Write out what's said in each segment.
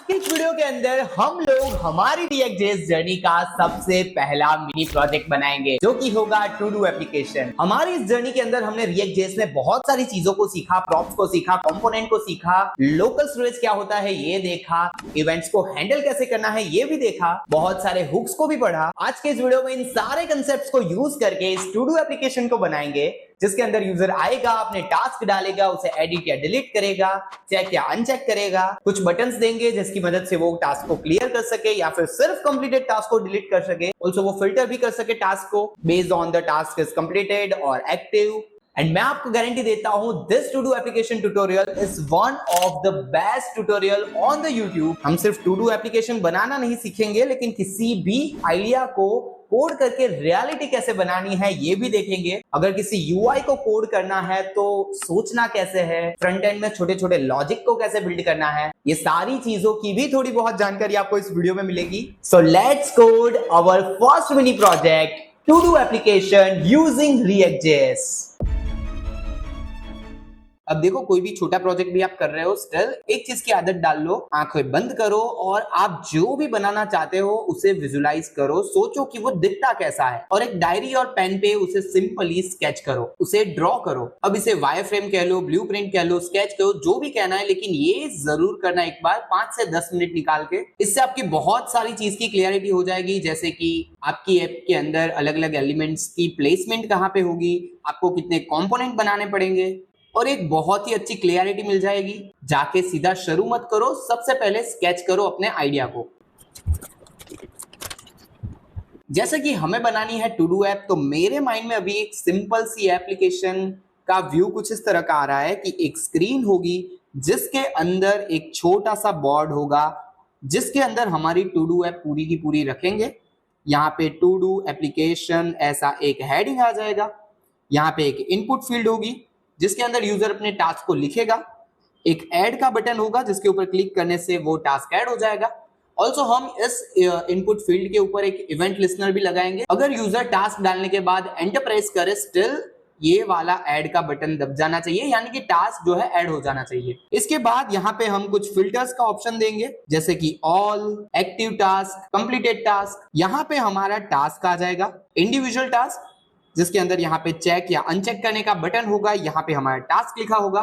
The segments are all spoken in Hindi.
के इस वीडियो के अंदर हम लोग हमारी React.js जर्नी का सबसे पहला मिनी प्रोजेक्ट बनाएंगे जो कि होगा टू डू एप्लीकेशन। हमारी इस जर्नी के अंदर हमने React.js में बहुत सारी चीजों को सीखा, प्रॉप्स को सीखा, कंपोनेंट को सीखा, लोकल स्टोरेज क्या होता है ये देखा, इवेंट्स को हैंडल कैसे करना है ये भी देखा, बहुत सारे हुक्स को भी पढ़ा। आज के इस वीडियो में इन सारे कंसेप्ट्स को यूज करके इस टू डू एप्लीकेशन को बनाएंगे जिसके अंदर यूजर आएगा, अपने टास्क डालेगा, उसे एडिट या डिलीट करेगा, चेक या अनचेक करेगा, कुछ बटन्स देंगे जिसकी मदद से वो टास्क को क्लियर कर सके या फिर सिर्फ कंप्लीटेड टास्क को डिलीट कर सके। ऑल्सो वो फिल्टर भी कर सके टास्क को based on the task is completed और एक्टिव। एंड मैं आपको गारंटी देता हूं this to do application tutorial is one of the best tutorial on the YouTube. हम सिर्फ टू डू एप्लीकेशन बनाना नहीं सीखेंगे लेकिन किसी भी आइडिया को कोड करके रियलिटी कैसे बनानी है ये भी देखेंगे। अगर किसी यूआई को कोड करना है तो सोचना कैसे है, फ्रंट एंड में छोटे छोटे लॉजिक को कैसे बिल्ड करना है, ये सारी चीजों की भी थोड़ी बहुत जानकारी आपको इस वीडियो में मिलेगी। So let's code our first mini project to do application using React.js। अब देखो, कोई भी छोटा प्रोजेक्ट भी आप कर रहे हो, स्टिल एक चीज की आदत डाल लो, आंखें बंद करो और आप जो भी बनाना चाहते हो उसे विजुलाइज करो, सोचो कि वो दिखता कैसा है और एक डायरी और पेन पे उसे सिंपली स्केच करो, उसे ड्रॉ करो। अब इसे वायरफ्रेम कह लो, ब्लूप्रिंट कह लो, स्केच कहो, जो भी कहना है, लेकिन ये जरूर करना एक बार 5 से 10 मिनट निकाल के। इससे आपकी बहुत सारी चीज की क्लियरिटी हो जाएगी, जैसे कि आपकी ऐप के अंदर अलग अलग एलिमेंट्स की प्लेसमेंट कहाँ पे होगी, आपको कितने कंपोनेंट बनाने पड़ेंगे और एक बहुत ही अच्छी क्लियरिटी मिल जाएगी। जाके सीधा शुरू मत करो, सबसे पहले स्केच करो अपने आइडिया को। जैसे कि हमें बनानी है टू डू ऐप, तो मेरे माइंड में अभी एक सिंपल सी एप्लीकेशन का व्यू कुछ इस तरह का आ रहा है कि एक स्क्रीन होगी जिसके अंदर एक छोटा सा बोर्ड होगा जिसके अंदर हमारी टू डू ऐप पूरी की पूरी रखेंगे। यहाँ पे टू डू एप्लीकेशन ऐसा एक हेडिंग आ जाएगा, यहाँ पे एक इनपुट फील्ड होगी जिसके अंदर यूजर अपने टास्क को लिखेगा, एक ऐड का बटन होगा जिसके ऊपर क्लिक करने से वो टास्क ऐड हो जाएगा। ऑल्सो हम इस इनपुट फील्ड के ऊपर एक इवेंट लिसनर भी लगाएंगे। अगर यूजर टास्क डालने के बाद एंटर प्रेस करे, स्टिल ये वाला ऐड का बटन दब जाना चाहिए, यानी कि टास्क जो है ऐड हो जाना चाहिए। इसके बाद यहाँ पे हम कुछ फिल्टर्स का ऑप्शन देंगे, जैसे कि all, active task, completed task. यहाँ पे हमारा टास्क आ जाएगा, इंडिविजुअल टास्क, जिसके अंदर यहाँ पे चेक या अनचेक करने का बटन होगा, यहाँ पे हमारा टास्क लिखा होगा।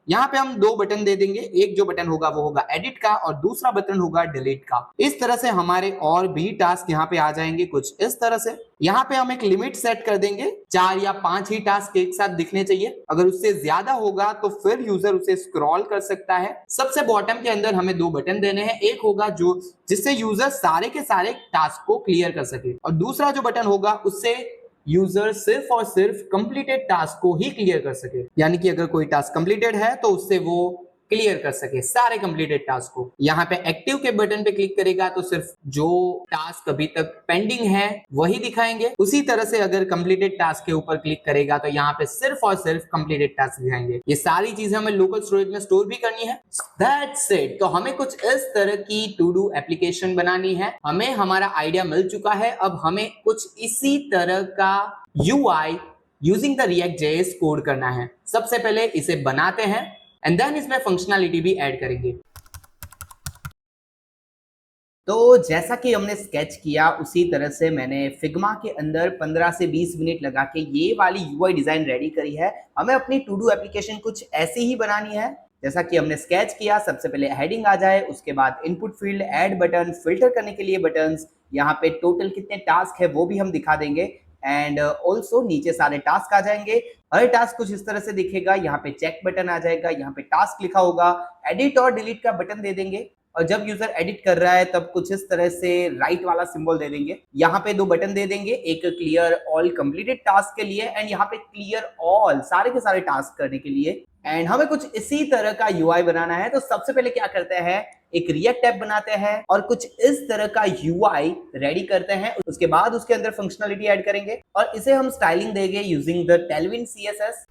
यहाँ पे हम 2 बटन दे देंगे, एक जो बटन होगा वो होगा एडिट का और दूसरा बटन होगा डिलीट का। इस तरह से हमारे और भी टास्क यहाँ पे आ जाएंगे कुछ इस तरह से। यहाँ पे हम एक लिमिट सेट कर देंगे, 4 या 5 ही टास्क एक साथ दिखने चाहिए। अगर उससे ज्यादा होगा तो फिर यूजर उसे स्क्रॉल कर सकता है। सबसे बॉटम के अंदर हमें 2 बटन देने हैं, एक होगा जो जिससे यूजर सारे के सारे टास्क को क्लियर कर सके और दूसरा जो बटन होगा उससे यूजर सिर्फ और सिर्फ कंप्लीटेड टास्क को ही क्लियर कर सके, यानी कि अगर कोई टास्क कंप्लीटेड है तो उससे वो क्लियर कर सके सारे कंप्लीटेड टास्क को। यहाँ पे एक्टिव के बटन पे क्लिक करेगा तो सिर्फ जो टास्क अभी तक पेंडिंग है वही दिखाएंगे। उसी तरह से अगर कंप्लीटेड टास्क के ऊपर क्लिक करेगा तो यहाँ पे सिर्फ और सिर्फ कंप्लीटेड टास्क दिखाएंगे। ये सारी चीजें हमें लोकल स्टोरेज में स्टोर भी करनी है। That's it. तो हमें कुछ इस तरह की टू डू एप्लीकेशन बनानी है। हमें हमारा आइडिया मिल चुका है, अब हमें कुछ इसी तरह का UI using the React.js code करना है। सबसे पहले इसे बनाते हैं एंड देन इसमें फंक्शनैलिटी भी ऐड करेंगे। तो जैसा कि हमने स्केच किया उसी तरह से मैंने फिग्मा के अंदर 15 से 20 मिनट लगा के ये वाली UI डिजाइन रेडी करी है। हमें अपनी टू डू एप्लीकेशन कुछ ऐसी ही बनानी है जैसा कि हमने स्केच किया। सबसे पहले हेडिंग आ जाए, उसके बाद input field, add button, filter करने के लिए बटन्स, यहाँ पे टोटल कितने टास्क है वो भी हम दिखा देंगे एंड ऑल्सो नीचे सारे टास्क आ जाएंगे। हर टास्क कुछ इस तरह से दिखेगा, यहाँ पे चेक बटन आ जाएगा, यहाँ पे टास्क लिखा होगा, एडिट और डिलीट का बटन दे देंगे और जब यूजर एडिट कर रहा है तब कुछ इस तरह से राइट वाला सिंबल दे देंगे। यहाँ पे 2 बटन दे देंगे, एक क्लियर ऑल कंप्लीटेड टास्क के लिए एंड यहाँ पे क्लियर ऑल सारे के सारे टास्क करने के लिए। एंड हमें कुछ इसी तरह का UI बनाना है। तो सबसे पहले क्या करते हैं, एक React ऐप बनाते हैं और कुछ इस तरह का UI रेडी करते हैं। उसके बाद उसके अंदर फंक्शनलिटी ऐड करेंगे और इसे हम स्टाइलिंग देंगे यूजिंग द Tailwind CSS।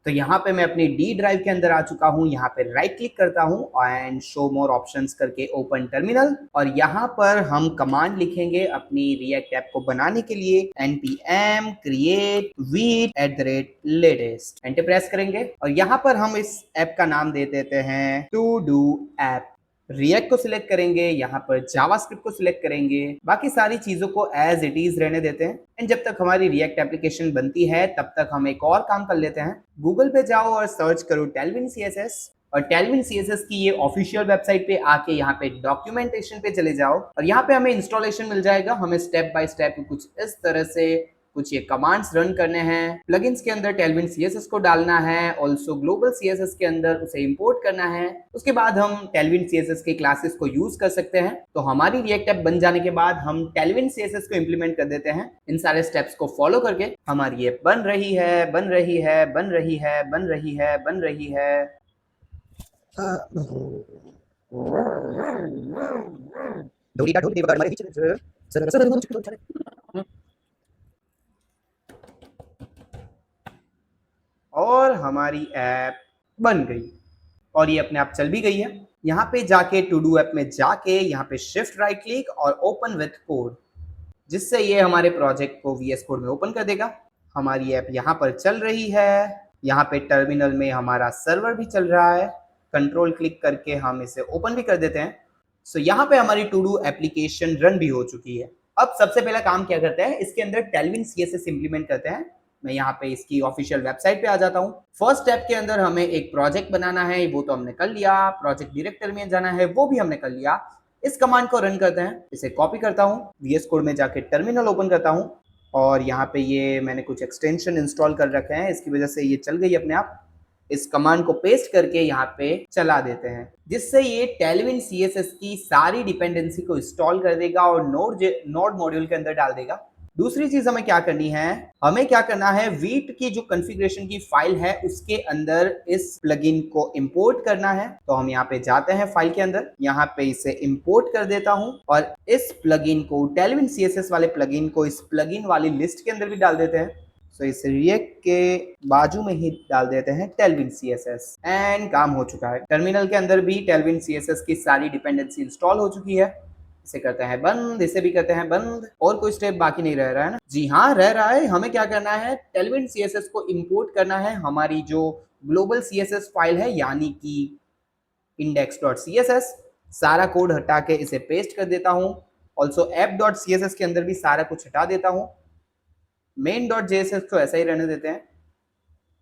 तो यहाँ पे मैं अपनी डी ड्राइव के अंदर आ चुका हूँ। यहाँ पे राइट क्लिक करता हूँ एंड शो मोर ऑप्शंस करके ओपन टर्मिनल, और यहाँ पर हम कमांड लिखेंगे अपनी रिएक्ट ऐप को बनाने के लिए npm create vite@latest, enter press करेंगे और यहाँ पर हम इस ऐप का नाम दे देते हैं टू डू ऐप। रिएक्ट को सिलेक्ट करेंगे, यहाँ पर जावास्क्रिप्ट को सिलेक्ट करेंगे, बाकी सारी चीजों को एज इट इज रहने देते हैं। एंड जब तक हमारी रिएक्ट एप्लीकेशन बनती है तब तक हम एक और काम कर लेते हैं। गूगल पे जाओ और सर्च करो टेलविन CSS, और टेलविन CSS की ये ऑफिशियल वेबसाइट पे आके यहाँ पे डॉक्यूमेंटेशन पे चले जाओ और यहाँ पे हमें इंस्टॉलेशन मिल जाएगा। हमें स्टेप बाय स्टेप कुछ इस तरह से कुछ ये कमांड्स रन करने हैं। प्लगइन्स के अंदर टेलविन CSS को डालना है, ऑल्सो ग्लोबल CSS के अंदर उसे इंपोर्ट करना है। उसके बाद हम टेलविन CSS के क्लासेस को यूज कर सकते हैं। तो हमारी रिएक्ट ऐप बन जाने के बाद हम टेलविन CSS को इंप्लीमेंट कर देते हैं। इन सारे स्टेप्स को फॉलो करके हमारी ऐप बन रही है, बन रही है, बन रही है, बन रही है, बन रही है। और हमारी ऐप बन गई और ये अपने आप चल भी गई है। यहाँ पे जाके टू डू ऐप में जाके यहाँ पे शिफ्ट राइट क्लिक और ओपन विथ कोड, जिससे ये हमारे प्रोजेक्ट को VS कोड में ओपन कर देगा। हमारी ऐप यहाँ पर चल रही है। यहाँ पे टर्मिनल में हमारा सर्वर भी चल रहा है। कंट्रोल क्लिक करके हम इसे ओपन भी कर देते हैं। सो यहाँ पे हमारी टू डू एप्लीकेशन रन भी हो चुकी है। अब सबसे पहला काम क्या करते हैं, इसके अंदर टेलविन CSS इंप्लीमेंट करते हैं। मैं यहाँ पे इसकी ऑफिशियल वेबसाइट पे आ जाता हूँ। फर्स्ट स्टेप के अंदर हमें एक प्रोजेक्ट बनाना है, वो तो हमने कर लिया। प्रोजेक्ट डायरेक्टर में जाना है, वो भी हमने कर लिया। इस कमांड को रन करते हैं। इसे कॉपी करता हूँ, VS कोड में जाके टर्मिनल ओपन करता हूँ और यहाँ पे ये मैंने कुछ एक्सटेंशन इंस्टॉल कर रखे हैं, इसकी वजह से ये चल गई अपने आप। इस कमांड को पेस्ट करके यहाँ पे चला देते हैं, जिससे ये टेलविन CSS की सारी डिपेंडेंसी को इंस्टॉल कर देगा और नोड मॉड्यूल के अंदर डाल देगा। दूसरी चीज हमें क्या करनी है, हमें क्या करना है, वीट की जो कॉन्फ़िगरेशन की फाइल है उसके अंदर इस प्लगइन को इंपोर्ट करना है। तो हम यहाँ पे जाते हैं फाइल के अंदर, यहाँ पे इसे इंपोर्ट कर देता हूं और इस प्लगइन को, टेलविन CSS वाले प्लगइन को इस प्लगइन वाली लिस्ट के अंदर भी डाल देते हैं। सो इस रिएक्ट के बाजू में ही डाल देते हैं टेलविन CSS एंड काम हो चुका है। टर्मिनल के अंदर भी टेलविन CSS की सारी डिपेंडेंसी इंस्टॉल हो चुकी है। इसे करते हैं बंद, इसे भी करते हैं बंद। और कोई स्टेप बाकी नहीं रह रहा है ना? जी हाँ, रह रहा है। हमें क्या करना है, टेलविन CSS को इंपोर्ट करना है। हमारी जो ग्लोबल CSS फाइल है यानी कि index.css, सारा कोड हटा के इसे पेस्ट कर देता हूँ। ऑल्सो app.css के अंदर भी सारा कुछ हटा देता हूँ। main.js को ऐसा ही रहने देते हैं।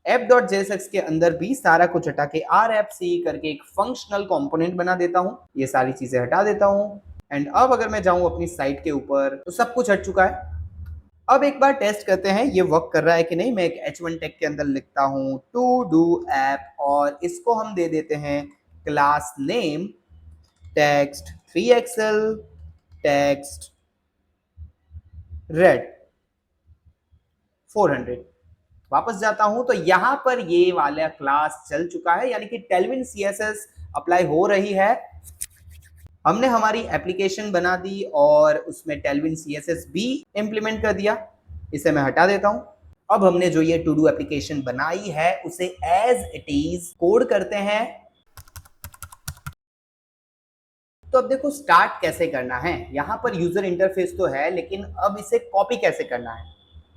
app.js के अंदर भी सारा कुछ हटा के rfc करके एक फंक्शनल कंपोनेंट बना देता हूँ। ये सारी चीजें हटा देता हूँ एंड अब अगर मैं जाऊं अपनी साइट के ऊपर तो सब कुछ हट चुका है। अब एक बार टेस्ट करते हैं ये वर्क कर रहा है कि नहीं। मैं एक h1 टैग के अंदर लिखता हूं टू डू ऐप और इसको हम दे देते हैं class name text 3xl text red 400। वापस जाता हूं तो यहां पर ये वाला क्लास चल चुका है, यानी कि टेलविन CSS अप्लाई हो रही है। हमने हमारी एप्लीकेशन बना दी और उसमें टेलविन CSS भी इंप्लीमेंट कर दिया। इसे मैं हटा देता हूं। अब हमने जो ये टू डू एप्लीकेशन बनाई है उसे एज इट इज कोड करते हैं। तो अब देखो स्टार्ट कैसे करना है। यहाँ पर यूजर इंटरफेस तो है, लेकिन अब इसे कॉपी कैसे करना है।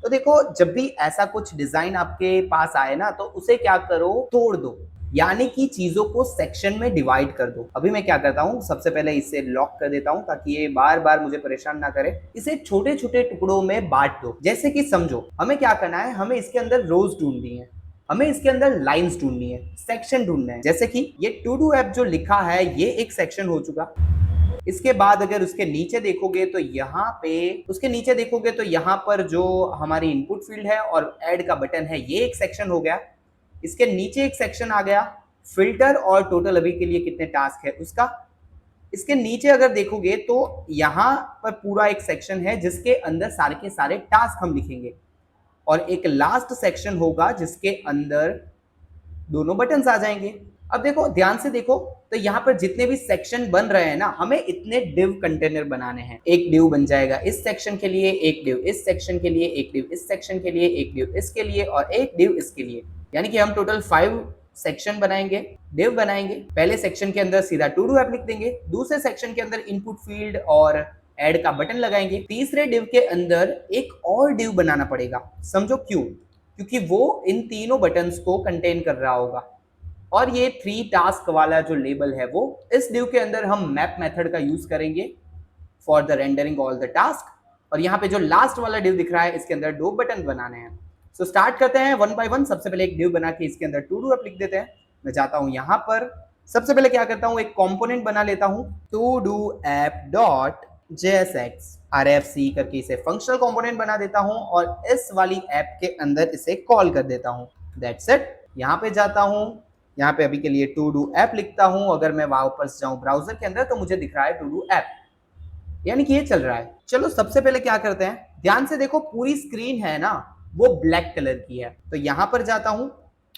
तो देखो, जब भी ऐसा कुछ डिजाइन आपके पास आए ना, तो उसे क्या करो, तोड़ दो, यानी कि चीजों को सेक्शन में डिवाइड कर दो। अभी मैं क्या करता हूँ, सबसे पहले इसे लॉक कर देता हूँ ताकि ये बार बार मुझे परेशान ना करे। इसे छोटे छोटे टुकड़ों में बांट दो। जैसे कि समझो, हमें क्या करना है, हमें इसके अंदर रोज ढूंढनी है, हमें इसके अंदर लाइंस ढूंढनी है, सेक्शन ढूंढना है। जैसे कि ये टू डू ऐप जो लिखा है ये एक सेक्शन हो चुका। इसके बाद अगर उसके नीचे देखोगे तो यहाँ पे, उसके नीचे देखोगे तो यहाँ पर जो हमारी इनपुट फील्ड है और ऐड का बटन है, ये एक सेक्शन हो गया। इसके नीचे एक सेक्शन आ गया फिल्टर और टोटल अभी के लिए कितने टास्क है उसका। इसके नीचे अगर देखोगे तो यहाँ पर पूरा एक सेक्शन है जिसके अंदर सारे के सारे टास्क हम लिखेंगे, और एक लास्ट सेक्शन होगा जिसके अंदर दोनों बटन्स आ जाएंगे। अब देखो, ध्यान से देखो, तो यहाँ पर जितने भी सेक्शन बन रहे हैं ना, हमें इतने डिव कंटेनर बनाने हैं। एक डिव बन जाएगा इस सेक्शन के लिए, एक डिव इस सेक्शन के लिए, एक डिव इस सेक्शन के लिए, एक डिव इसके लिए और एक डिव इसके लिए। यानी कि हम टोटल 5 सेक्शन बनाएंगे, डिव बनाएंगे। पहले सेक्शन के अंदर सीधा टू डू ऐप लिख देंगे, दूसरे सेक्शन के अंदर इनपुट फील्ड और ऐड का बटन लगाएंगे, तीसरे डिव के अंदर एक और डिव बनाना पड़ेगा। समझो क्यों? क्योंकि वो इन तीनों बटन्स को कंटेन कर रहा होगा। और ये 3 टास्क वाला जो लेबल है वो इस डिव के अंदर हम मैप मेथड का यूज करेंगे for the rendering all the task. और यहाँ पे जो लास्ट वाला डिव दिख रहा है इसके अंदर 2 बटन बनाने हैं। सो स्टार्ट करते हैं वन बाय वन। सबसे पहले एक डिव बना के इसके अंदर टू डू ऐप लिख देते हैं। मैं जाता हूँ यहाँ पर, सबसे पहले क्या करता हूँ, एक कंपोनेंट बना लेता हूँ, to do app dot JSX RFC करके इसे फंक्शनल कंपोनेंट बना देता हूँ और इस वाली ऐप के अंदर इसे कॉल कर देता हूँ। That's it. यहाँ पे जाता हूँ, यहाँ पे अभी के लिए टू डू ऐप लिखता हूँ। अगर मैं वापस जाऊँ ब्राउजर के अंदर तो मुझे दिख रहा है टू डू ऐप, यानी कि ये चल रहा है। चलो सबसे पहले क्या करते हैं, ध्यान से देखो, पूरी स्क्रीन है ना वो ब्लैक कलर की है। तो यहां पर जाता हूं,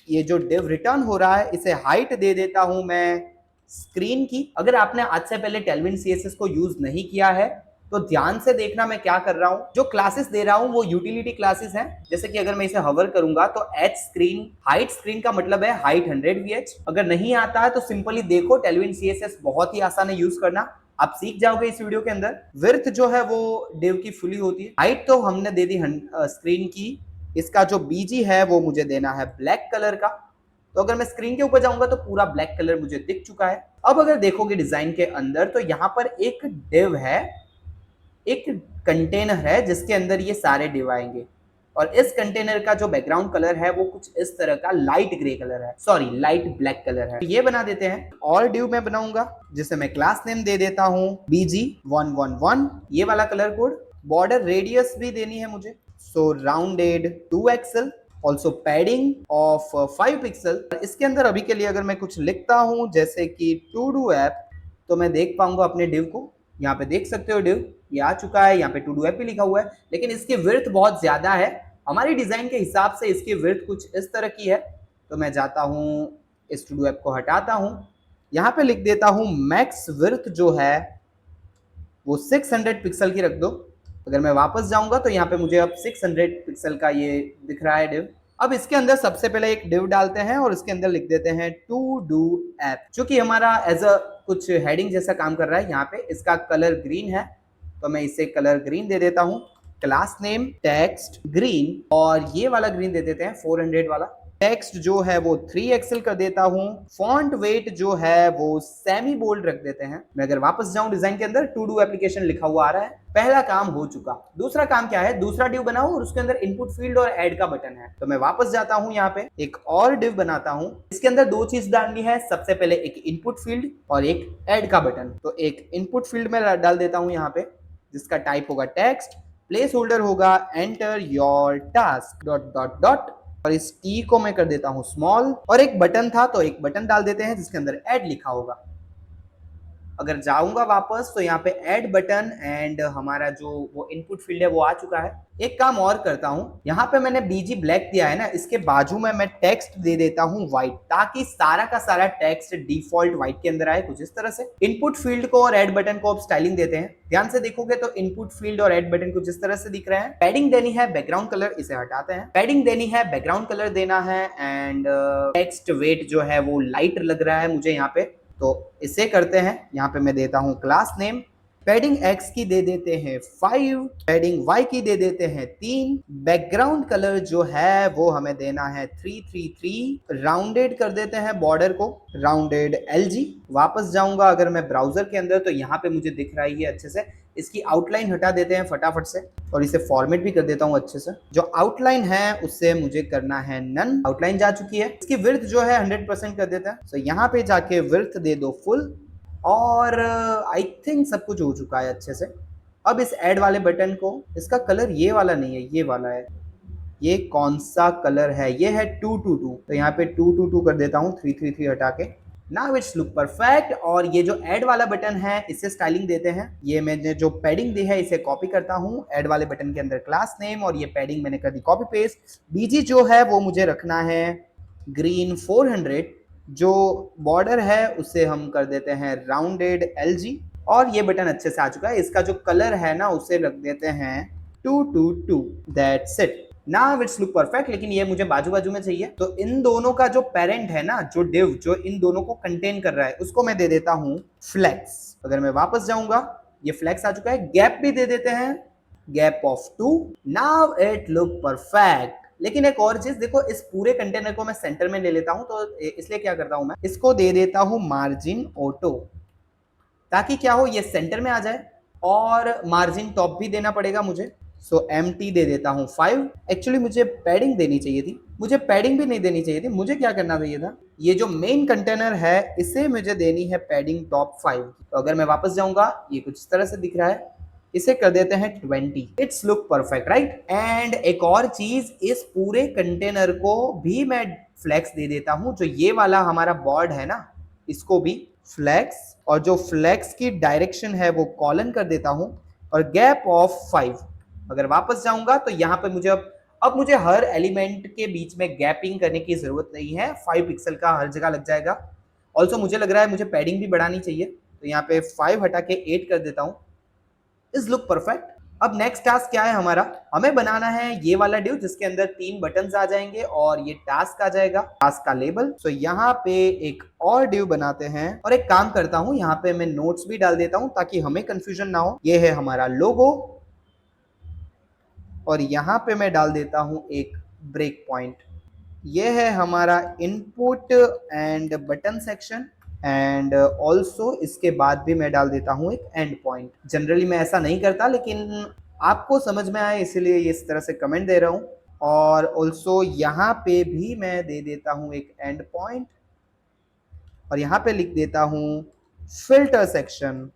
ये जो डिव रिटर्न हो रहा है इसे हाइट दे देता हूं मैं स्क्रीन की। अगर आपने आज से पहले टेलविन CSS को यूज नहीं किया है तो ध्यान से देखना मैं क्या कर रहा हूं। जो क्लासेस दे रहा हूं वो यूटिलिटी क्लासेस हैं। जैसे कि अगर मैं इसे हवर करूंगा तो एच स्क्रीन, हाइट स्क्रीन का मतलब है हाइट 100 VH। अगर नहीं आता है तो सिंपली देखो, टेलविन CSS बहुत ही आसान है यूज करना, आप सीख जाओगे इस वीडियो के अंदर। विड्थ जो है वो डिव की फुली होती है। हाइट तो हमने दे दी स्क्रीन की। इसका जो बीजी है वो मुझे देना है ब्लैक कलर का। तो अगर मैं स्क्रीन के ऊपर जाऊंगा तो पूरा ब्लैक कलर मुझे दिख चुका है। अब अगर देखोगे डिजाइन के अंदर तो यहाँ पर एक डिव है, एक कंटेनर है जिसके अंदर ये सारे डिव आएंगे। और इस कंटेनर का जो बैकग्राउंड कलर है वो कुछ इस तरह का लाइट ग्रे कलर है, सॉरी लाइट ब्लैक कलर है। तो ये बना देते हैं। और डिव मैं बनाऊंगा जिसे मैं क्लास नेम दे देता हूं BG111, ये वाला कलर कोड। बॉर्डर रेडियस भी देनी है मुझे, so rounded 2 XL, also padding of 5 pixel. इसके अंदर अभी के लिए अगर मैं कुछ लिखता हूं जैसे कि टू डू ऐप, तो मैं देख पाऊंगा अपने डिव को। यहाँ पे देख सकते हो डिव ये आ चुका है, यहाँ पे टू डू ऐप भी लिखा हुआ है, लेकिन इसकी विड्थ बहुत ज्यादा है। हमारी डिजाइन के हिसाब से इसकी विड्थ कुछ इस तरह की है। तो मैं जाता हूँ, इस टू डू ऐप को हटाता हूँ, यहाँ पे लिख देता हूँ मैक्स विड्थ जो है वो 600 पिक्सल की रख दो। अगर मैं वापस जाऊंगा तो यहाँ पे मुझे अब 600 पिक्सल का ये दिख रहा है डिव। अब इसके अंदर सबसे पहले एक डिव डालते हैं और इसके अंदर लिख देते हैं टू डू ऐप, जो कि हमारा एज अ कुछ हेडिंग जैसा काम कर रहा है। यहाँ पे इसका कलर ग्रीन है तो मैं इसे कलर ग्रीन दे देता हूँ। क्लास नेम टेक्स्ट ग्रीन, और ये वाला ग्रीन दे देते हैं 400 वाला। टेक्स्ट जो है वो 3 एक्सेल कर देता हूँ। फॉन्ट वेट जो है वो सेमी बोल्ड रख देते हैं। मैं अगर वापस जाऊं डिजाइन के अंदर, टू डू एप्लीकेशन लिखा हुआ आ रहा है। पहला काम हो चुका। दूसरा काम क्या है, दूसरा डिव बनाओ और उसके अंदर इनपुट फील्ड और ऐड का बटन है। तो मैं वापस जाता हूं, यहाँ पे एक और डिव बनाता हूं। इसके अंदर 2 चीज डालनी है, सबसे पहले एक इनपुट फील्ड और एक ऐड का बटन। तो एक इनपुट फील्ड में डाल देता हूं यहाँ पे, जिसका टाइप होगा टेक्स्ट, प्लेस होल्डर होगा enter your task dot dot dot, और इस टी को मैं कर देता हूं स्मॉल। और एक बटन था तो एक बटन डाल देते हैं जिसके अंदर ऐड लिखा होगा। अगर जाऊंगा वापस तो यहाँ पे ऐड बटन एंड हमारा जो वो इनपुट फील्ड है वो आ चुका है। एक काम और करता हूं, यहाँ पे मैंने बीजी ब्लैक दिया है ना, इसके बाजू में मैं टेक्स्ट दे देता हूं व्हाइट, ताकि सारा का सारा टेक्स्ट डिफॉल्ट व्हाइट के अंदर आए कुछ इस तरह से। इनपुट फील्ड को और ऐड बटन को अब स्टाइलिंग देते हैं। ध्यान से देखोगे तो इनपुट फील्ड और ऐड बटन कुछ इस तरह से दिख रहे हैं। पैडिंग देनी है बैकग्राउंड कलर, इसे हटाते हैं। पैडिंग देनी है बैकग्राउंड कलर देना है एंड टेक्स्ट वेट जो है वो लाइट लग रहा है मुझे यहाँ पे, तो इसे करते हैं। यहाँ पे मैं देता हूं क्लास नेम, पैडिंग X की दे देते हैं 5, पैडिंग Y की दे देते हैं 3, बैकग्राउंड कलर जो है वो हमें देना है 333, राउंडेड कर देते हैं बॉर्डर को, राउंडेड LG। वापस जाऊंगा अगर मैं ब्राउजर के अंदर तो यहाँ पे मुझे दिख रहा है ये अच्छे से। इसकी आउटलाइन हटा देते हैं फटाफट से और इसे फॉर्मेट भी कर देता हूँ अच्छे से। जो आउटलाइन है उससे मुझे करना है नन, आउटलाइन जा चुकी है। इसकी विड्थ जो है 100% कर देते हैं। तो यहाँ पे जाके विड्थ दे दो फुल, और आई थिंक सब कुछ हो चुका है अच्छे से। अब इस ऐड वाले बटन को, इसका कलर ये वाला नहीं है, ये वाला है। ये कौन सा कलर है, ये है 222, तो यहाँ पे 222 कर देता हूँ 333 हटा के। Now it's look perfect. और ये जो ऐड वाला बटन है इसे स्टाइलिंग देते हैं। ये मैंने जो पैडिंग दी है इसे कॉपी करता हूँ, ऐड वाले बटन के अंदर क्लास नेम, और ये पैडिंग मैंने कर दी कॉपी पेस्ट। बीजी जो है वो मुझे रखना है ग्रीन 400, जो बॉर्डर है उसे हम कर देते हैं राउंडेड LG, और ये बटन अच्छे से आ चुका है। इसका जो कलर है ना उसे रख देते हैं 222। That's it. Now it's look perfect, लेकिन ये मुझे बाजू बाजू में चाहिए। तो इन दोनों का जो पेरेंट है ना, जो डिव जो इन दोनों को कंटेन कर रहा है, उसको मैं दे देता हूं फ्लेक्स। अगर मैं वापस जाऊंगा, ये फ्लेक्स आ चुका है। गैप भी दे देते हैं, gap of 2। Now it look perfect. लेकिन एक और चीज देखो, इस पूरे कंटेनर को मैं सेंटर में ले लेता हूं, तो इसलिए क्या करता हूं, मैं इसको दे देता हूं मार्जिन ऑटो, ताकि क्या हो, ये सेंटर में आ जाए। और मार्जिन टॉप भी देना पड़ेगा मुझे, सो एम्प्टी दे देता हूं 5। एक्चुअली मुझे पैडिंग देनी चाहिए थी, मुझे पैडिंग भी नहीं देनी चाहिए थी। मुझे क्या करना चाहिए था, ये जो मेन कंटेनर है इसे मुझे देनी है पैडिंग टॉप 5। तो अगर मैं वापस जाऊंगा, ये कुछ इस तरह से दिख रहा है, इसे कर देते हैं 20। It's look perfect, right. And एक और चीज, इस पूरे कंटेनर को भी मैं फ्लेक्स दे देता हूं। जो ये वाला हमारा बॉर्ड है ना, इसको भी फ्लेक्स, और जो फ्लेक्स की डायरेक्शन है वो कॉलन कर देता हूं, और गैप ऑफ 5। अगर वापस जाऊंगा तो यहां पे मुझे अब मुझे हर एलिमेंट के बीच में गैपिंग करने की जरूरत नहीं है, 5 पिक्सल का हर जगह लग जाएगा। ऑल्सो मुझे लग रहा है मुझे पैडिंग भी बढ़ानी चाहिए, तो यहाँ पे 5 हटा के 8 कर देता हूं। Is look perfect. अब नेक्स्ट टास्क क्या है हमारा, हमें बनाना है ये वाला डिव जिसके अंदर 3 बटन्स आ जाएंगे और ये टास्क आ जाएगा, टास्क का लेबल। सो यहाँ पे एक और डिव बनाते हैं, और एक काम करता हूं, यहाँ पे मैं नोट्स भी डाल देता हूं ताकि हमें कंफ्यूजन ना हो। ये है हमारा लोगो, और यहाँ पे मैं डाल देता हूं एक ब्रेक पॉइंट। ये है हमारा input and button section, and also इसके बाद भी मैं डाल देता हूं एक एंड पॉइंट। जनरली मैं ऐसा नहीं करता, लेकिन आपको समझ में आए इसलिए इस तरह से कमेंट दे रहा हूं। और ऑल्सो यहाँ पे भी मैं दे देता हूं एक एंड पॉइंट, और यहाँ पे लिख देता हूं filter section.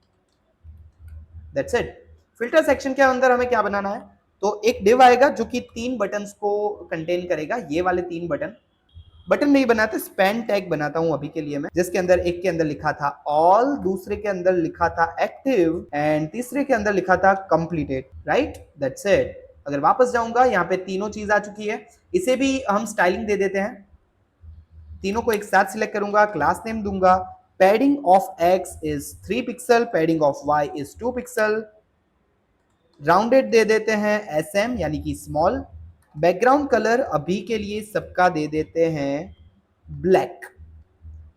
That's it. Filter section के अंदर हमें क्या बनाना है, तो एक डिव आएगा जो कि 3 बटन्स को कंटेन करेगा। ये वाले 3 बटन नहीं बनाते, स्पैन टैग बनाता हूं अभी के लिए मैं, जिसके अंदर एक के अंदर लिखा था ऑल, दूसरे के अंदर लिखा था एक्टिव, एंड तीसरे के अंदर लिखा था कंप्लीटेड, राइट। That's it. अगर वापस जाऊंगा, यहाँ पे तीनों चीज आ चुकी है। इसे भी हम स्टाइलिंग दे देते हैं, तीनों को एक साथ सिलेक्ट करूंगा, क्लास नेम दूंगा। Padding of x is 3 pixel, padding of y is 2 pixel. Rounded दे देते हैं SM यानी कि स्मॉल। बैकग्राउंड कलर अभी के लिए सबका दे देते हैं ब्लैक,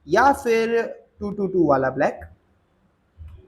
या फिर 222 वाला ब्लैक।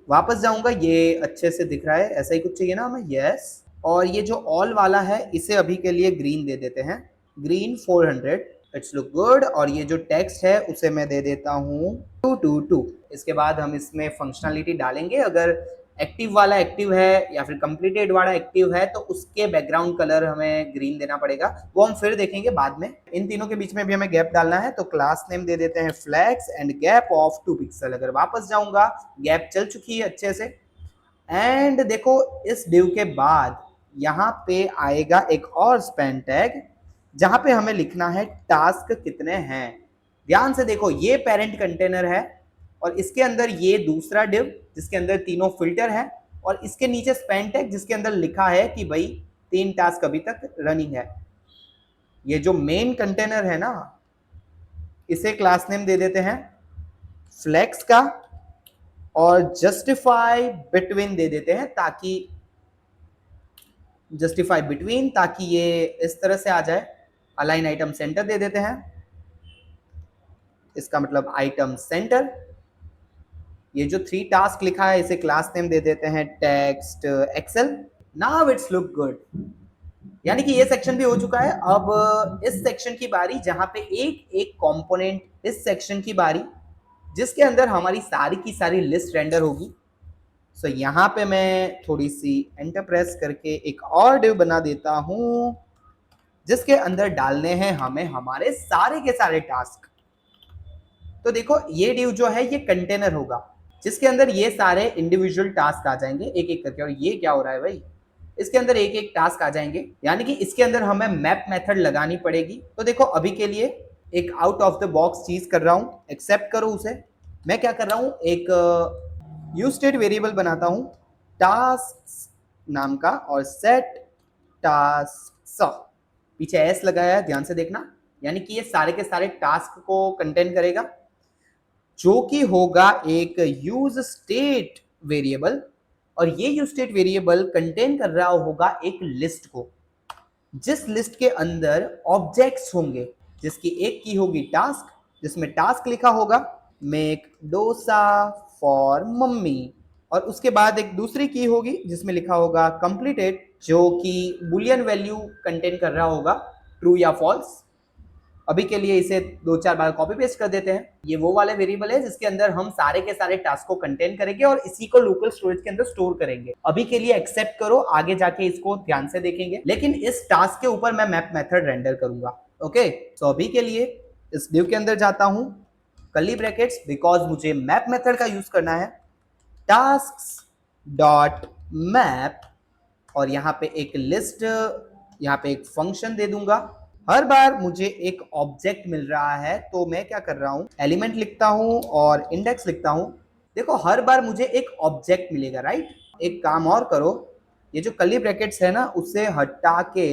वापस जाऊंगा, ये अच्छे से दिख रहा है, ऐसा ही कुछ चाहिए ना हमें, यस। और ये जो ऑल वाला है इसे अभी के लिए ग्रीन दे देते हैं, ग्रीन 400। It's look good. और ये जो टेक्स्ट है उसे मैं दे देता हूँ 222। इसके बाद हम इसमें फंक्शनलिटी डालेंगे। अगर एक्टिव वाला एक्टिव है या फिर कंप्लीटेड वाला एक्टिव है तो उसके बैकग्राउंड कलर हमें ग्रीन देना पड़ेगा, वो हम फिर देखेंगे बाद में। इन तीनों के बीच में भी हमें गैप डालना है, तो क्लास नेम दे देते हैं flex and gap of 2 pixel. अगर वापस जाऊंगा, गैप चल चुकी है अच्छे से। एंड देखो, इस डिव के बाद यहाँ पे आएगा एक और स्पैन टैग, जहां पे हमें लिखना है टास्क कितने हैं। ध्यान से देखो, ये पेरेंट कंटेनर है, और इसके अंदर ये दूसरा डिव जिसके अंदर तीनों फिल्टर है, और इसके नीचे स्पैन टैग जिसके अंदर लिखा है कि भाई 3 टास्क अभी तक रनिंग है। ये जो मेन कंटेनर है ना, इसे क्लास नेम दे देते हैं फ्लेक्स का, और जस्टिफाई बिटवीन दे देते हैं, ताकि जस्टिफाई बिटवीन, ताकि ये इस तरह से आ जाए। अलाइन आइटम सेंटर दे देते हैं, इसका मतलब आइटम सेंटर। ये जो 3 टास्क लिखा है इसे क्लास नेम दे देते हैं text excel. Now it's look good, यानी कि ये सेक्शन भी हो चुका है। अब इस सेक्शन की बारी, जहां पे एक एक कंपोनेंट, इस सेक्शन की बारी जिसके अंदर हमारी सारी की सारी लिस्ट रेंडर होगी। सो यहाँ पे मैं थोड़ी सी एंटर प्रेस करके एक और डिव बना देता हूं, जिसके अंदर डालने हैं हमें हमारे सारे के सारे टास्क। तो देखो, ये डिव जो है ये कंटेनर होगा जिसके अंदर ये सारे इंडिविजुअल टास्क आ जाएंगे एक एक करके। और ये क्या हो रहा है भाई, इसके अंदर एक एक टास्क आ जाएंगे, यानी कि इसके अंदर हमें मैप मेथड लगानी पड़ेगी। तो देखो, अभी के लिए एक आउट ऑफ द बॉक्स चीज कर रहा हूं, एक्सेप्ट करो उसे। मैं क्या कर रहा हूं, एक यूज स्टेट वेरिएबल बनाता हूं टास्क नाम का, और सेट टास्क, पीछे एस लगाया है, ध्यान से देखना, यानी कि ये सारे के सारे टास्क को कंटेन करेगा, जो कि होगा एक यूज स्टेट वेरिएबल। और ये यूज स्टेट वेरिएबल कंटेन कर रहा होगा एक लिस्ट को। जिस लिस्ट के अंदर ऑब्जेक्ट्स होंगे, जिसकी एक की होगी टास्क, जिसमें टास्क लिखा होगा मेक डोसा फॉर मम्मी, और उसके बाद एक दूसरी की होगी जिसमें लिखा होगा कंप्लीटेड, जो कि बुलियन वैल्यू कंटेन कर रहा होगा, ट्रू या फॉल्स। अभी के लिए इसे 2-4 बार कॉपी पेस्ट कर देते हैं। ये वो वाले वेरिएबल है जिसके अंदर हम सारे के सारे टास्क को कंटेन करेंगे और इसी को लोकल स्टोरेज के अंदर स्टोर करेंगे। अभी के लिए एक्सेप्ट करो, आगे जाके इसको ध्यान से देखेंगे, लेकिन इस टास्क के ऊपर मैं मैप मेथड रेंडर करूंगा। ओके, तो अभी के लिए इस div के अंदर जाता हूं, कर्ली ब्रैकेट्स, बिकॉज मुझे मैप मेथड का यूज करना है, टास्क डॉट मैप, और यहाँ पे एक लिस्ट, यहाँ पे एक फंक्शन दे दूंगा। हर बार मुझे एक ऑब्जेक्ट मिल रहा है तो मैं क्या कर रहा हूं, एलिमेंट लिखता हूं और इंडेक्स लिखता हूं। देखो हर बार मुझे एक ऑब्जेक्ट मिलेगा, राइट। एक काम और करो, ये जो कर्ली ब्रैकेट्स है ना उसे हटा के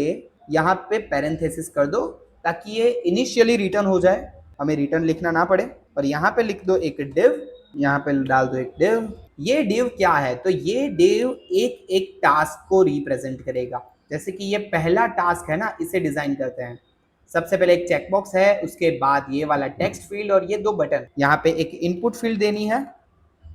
यहाँ पे पैरेंथेसिस कर दो, ताकि ये इनिशियली रिटर्न हो जाए, हमें रिटर्न लिखना ना पड़े। और यहाँ पे लिख दो एक डिव, यहाँ पे डाल दो एक डिव। ये डिव क्या है, तो ये डिव एक एक टास्क को रिप्रेजेंट करेगा। जैसे कि ये पहला टास्क है ना, इसे डिजाइन करते हैं। सबसे पहले एक चेकबॉक्स है, उसके बाद ये वाला टेक्स्ट फील्ड और ये दो बटन। यहाँ पे एक इनपुट फील्ड देनी है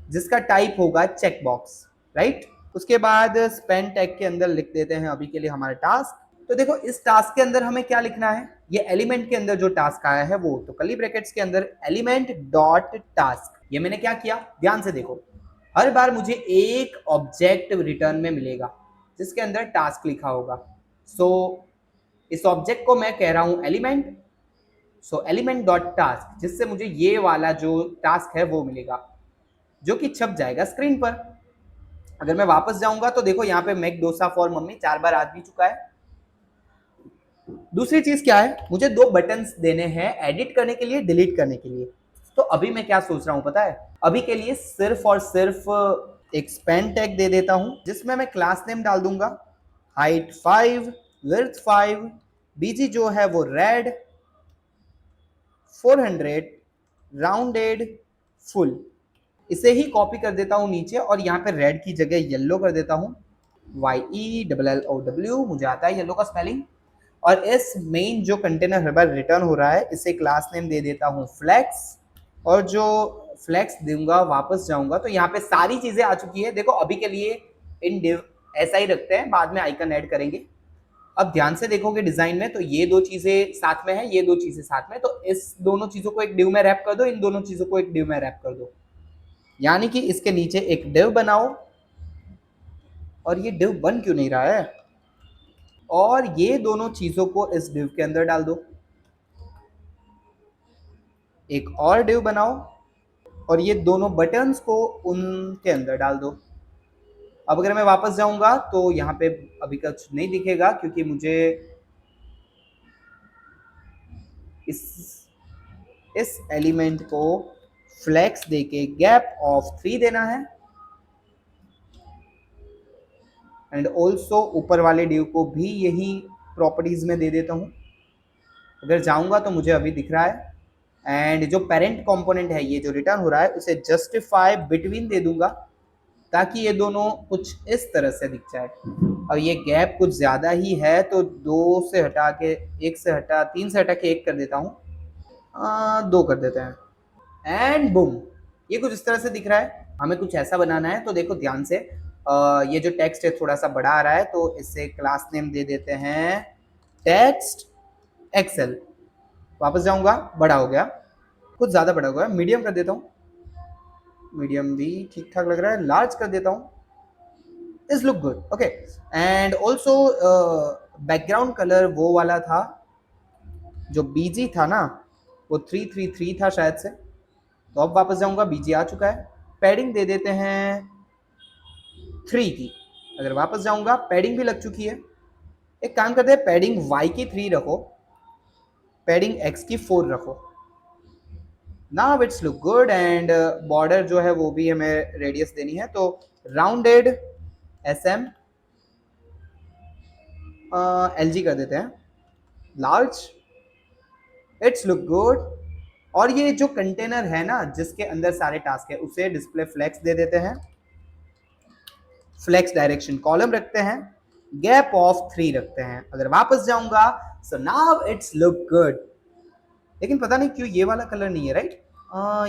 जिसका टाइप होगा चेकबॉक्स, राइट। उसके बाद स्पेन टैग के अंदर लिख देते हैं अभी के लिए हमारा टास्क। तो देखो इस टास्क के अंदर हमें क्या लिखना है, ये एलिमेंट के अंदर जो टास्क आया है वो, तो कर्ली ब्रैकेट्स के अंदर एलिमेंट डॉट टास्क। ये मैंने क्या किया, ध्यान से देखो, हर बार मुझे एक ऑब्जेक्ट रिटर्न में मिलेगा जिसके अंदर टास्क लिखा होगा। सो इस ऑब्जेक्ट को मैं कह रहा हूं एलिमेंट, सो एलिमेंट डॉट टास्क, जिससे मुझे ये वाला जो टास्क है वो मिलेगा, जो कि छप जाएगा स्क्रीन पर। अगर मैं वापस जाऊंगा तो देखो यहाँ पे मेक डोसा फॉर मम्मी 4 बार आ भी चुका है। दूसरी चीज क्या है, मुझे दो बटन्स देने हैं, एडिट करने के लिए, डिलीट करने के लिए। तो अभी मैं क्या सोच रहा हूं पता है, अभी के लिए सिर्फ और सिर्फ एक स्पेन टैग दे देता हूं, जिसमें मैं क्लास नेम डाल दूंगा हाइट 5, विड्थ 5, बीजी जो है वो रेड 400 राउंडेड फुल। इसे ही कॉपी कर देता हूं नीचे और यहाँ पे रेड की जगह येलो कर देता हूं, YELLOW, मुझे आता है येलो का स्पेलिंग। और इस मेन जो कंटेनर हर बार रिटर्न हो रहा है, इसे क्लास नेम दे देता हूं फ्लेक्स, और जो फ्लेक्स दूंगा वापस जाऊंगा तो यहाँ पे सारी चीजें आ चुकी है। देखो अभी के लिए इन डिव ऐसा ही रखते हैं, बाद में आइकन ऐड करेंगे। अब ध्यान से देखोगे डिजाइन में तो ये दो चीजें साथ में है, ये दो चीजें साथ में, तो इस दोनों चीजों को एक डिव में रैप कर दो, इन दोनों चीजों को एक डिव में रैप कर दो, यानी कि इसके नीचे एक डिव बनाओ। और ये डिव बन क्यों नहीं रहा है, और ये दोनों चीजों को इस डिव के अंदर डाल दो, एक और डिव बनाओ और ये दोनों बटन्स को उनके अंदर डाल दो। अब अगर मैं वापस जाऊंगा तो यहाँ पे अभी कुछ नहीं दिखेगा, क्योंकि मुझे इस एलिमेंट को फ्लेक्स देके गैप ऑफ 3 देना है, एंड ऑल्सो ऊपर वाले डिव को भी यही प्रॉपर्टीज में दे देता हूँ। अगर जाऊंगा तो मुझे अभी दिख रहा है, एंड जो पेरेंट कंपोनेंट है ये जो रिटर्न हो रहा है उसे जस्टिफाई बिटवीन दे दूंगा, ताकि ये दोनों कुछ इस तरह से दिख जाए। और ये गैप कुछ ज़्यादा ही है तो 2 से हटा के 1 से हटा 3 से हटा के 1 कर देता हूँ, 2 कर देते हैं, एंड बूम, ये कुछ इस तरह से दिख रहा है। हमें कुछ ऐसा बनाना है तो देखो ध्यान से, ये जो टेक्स्ट है थोड़ा सा बड़ा आ रहा है तो इसे क्लास नेम दे देते हैं टेक्स्ट एक्सेल। वापस जाऊंगा, बड़ा हो गया, कुछ ज़्यादा बड़ा हो गया, मीडियम कर देता हूँ, मीडियम भी ठीक ठाक लग रहा है, लार्ज कर देता हूँ, is look good, okay. And also background colour वो वाला था जो बीजी था ना, वो 333 था शायद से, तो अब वापस जाऊंगा, बीजी आ चुका है। पैडिंग दे देते हैं 3 की, अगर वापस जाऊंगा पैडिंग भी लग चुकी है। एक काम करते हैं, पैडिंग Y की 3 रखो, पैडिंग X की 4 रखो। Now it's look good, and border जो है वो भी हमें रेडियस देनी है, तो राउंडेड SM LG कर देते हैं, लार्ज, इट्स लुक गुड। और ये जो कंटेनर है ना जिसके अंदर सारे टास्क है उसे डिस्प्ले फ्लेक्स दे देते हैं, फ्लेक्स डायरेक्शन कॉलम रखते हैं, गैप ऑफ 3 रखते हैं। अगर वापस जाऊंगा, so now it's look good. लेकिन पता नहीं क्यों ये वाला कलर नहीं है, राइट?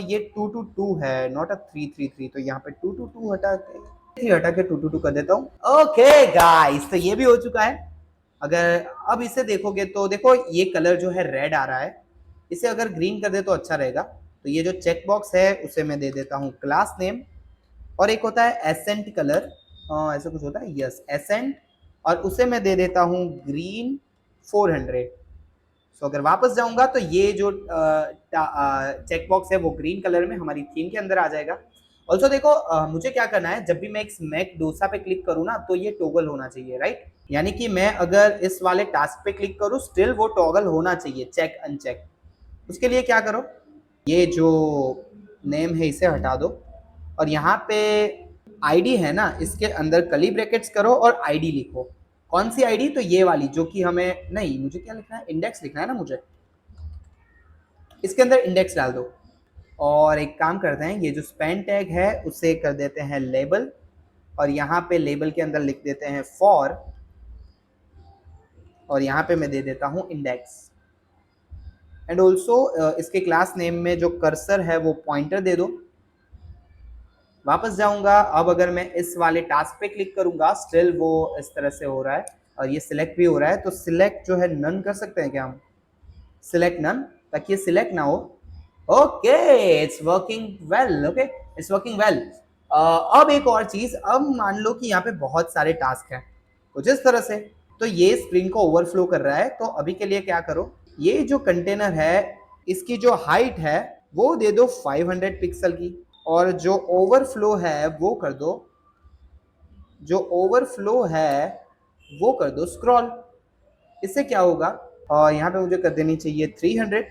ये 2 to 2 है, नॉट अ 3 3 3। तो यहाँ पे 2 to 2 हटा के 2 to 2 कर देता हूँ। ओके गाइस, तो ये भी हो चुका है। अगर अब इसे देखोगे तो देखो ये कलर जो है रेड आ रहा है, इसे अगर ग्रीन कर दे तो अच्छा रहेगा। तो ये जो चेक बॉक्स है उसे मैं दे देता हूँ क्लास नेम, और एक होता है एसेंट कलर, ऐसा कुछ होता है, यस एसेंट, और उसे मैं दे देता हूँ ग्रीन 400। सो अगर वापस जाऊंगा तो ये जो चेक बॉक्स है वो ग्रीन कलर में हमारी थीम के अंदर आ जाएगा। ऑल्सो देखो मुझे क्या करना है, जब भी मैं एक मैक डोसा पे क्लिक करूँ ना तो ये टॉगल होना चाहिए, राइट? यानी कि मैं अगर इस वाले टास्क पे क्लिक करूँ स्टिल वो टॉगल होना चाहिए, चेक अनचेक। उसके लिए क्या करो, ये जो नेम है इसे हटा दो, और यहाँ पे आईडी है ना, इसके अंदर कली ब्रैकेट्स करो और आईडी लिखो। कौन सी आईडी? तो ये वाली जो कि हमें, नहीं मुझे क्या लिखना है, इंडेक्स लिखना है ना मुझे, इसके अंदर इंडेक्स डाल दो। और एक काम करते हैं, ये जो स्पेन टैग है उसे कर देते हैं लेबल, और यहाँ पे लेबल के अंदर लिख देते हैं फॉर, और यहाँ पे मैं दे देता हूँ इंडेक्स। एंड ऑल्सो इसके क्लास नेम में जो कर्सर है वो पॉइंटर दे दो। वापस जाऊंगा, अब अगर मैं इस वाले टास्क पे क्लिक करूंगा स्टिल वो इस तरह से हो रहा है, और ये सिलेक्ट भी हो रहा है। तो सिलेक्ट जो है नन कर सकते हैं क्या हम, सिलेक्ट नन, ताकि ये सिलेक्ट ना हो। Okay, it's working well. Okay, it's working well. अब एक और चीज, अब मान लो कि यहाँ पे बहुत सारे टास्क हैं कुछ इस तरह से, तो ये स्क्रीन को ओवरफ्लो कर रहा है। तो अभी के लिए क्या करो, ये जो कंटेनर है इसकी जो हाइट है वो दे दो 500 पिक्सल की, और जो ओवरफ्लो है वो कर दो, जो ओवरफ्लो है वो कर दो स्क्रॉल। इससे क्या होगा, और यहाँ पे मुझे कर देनी चाहिए 300,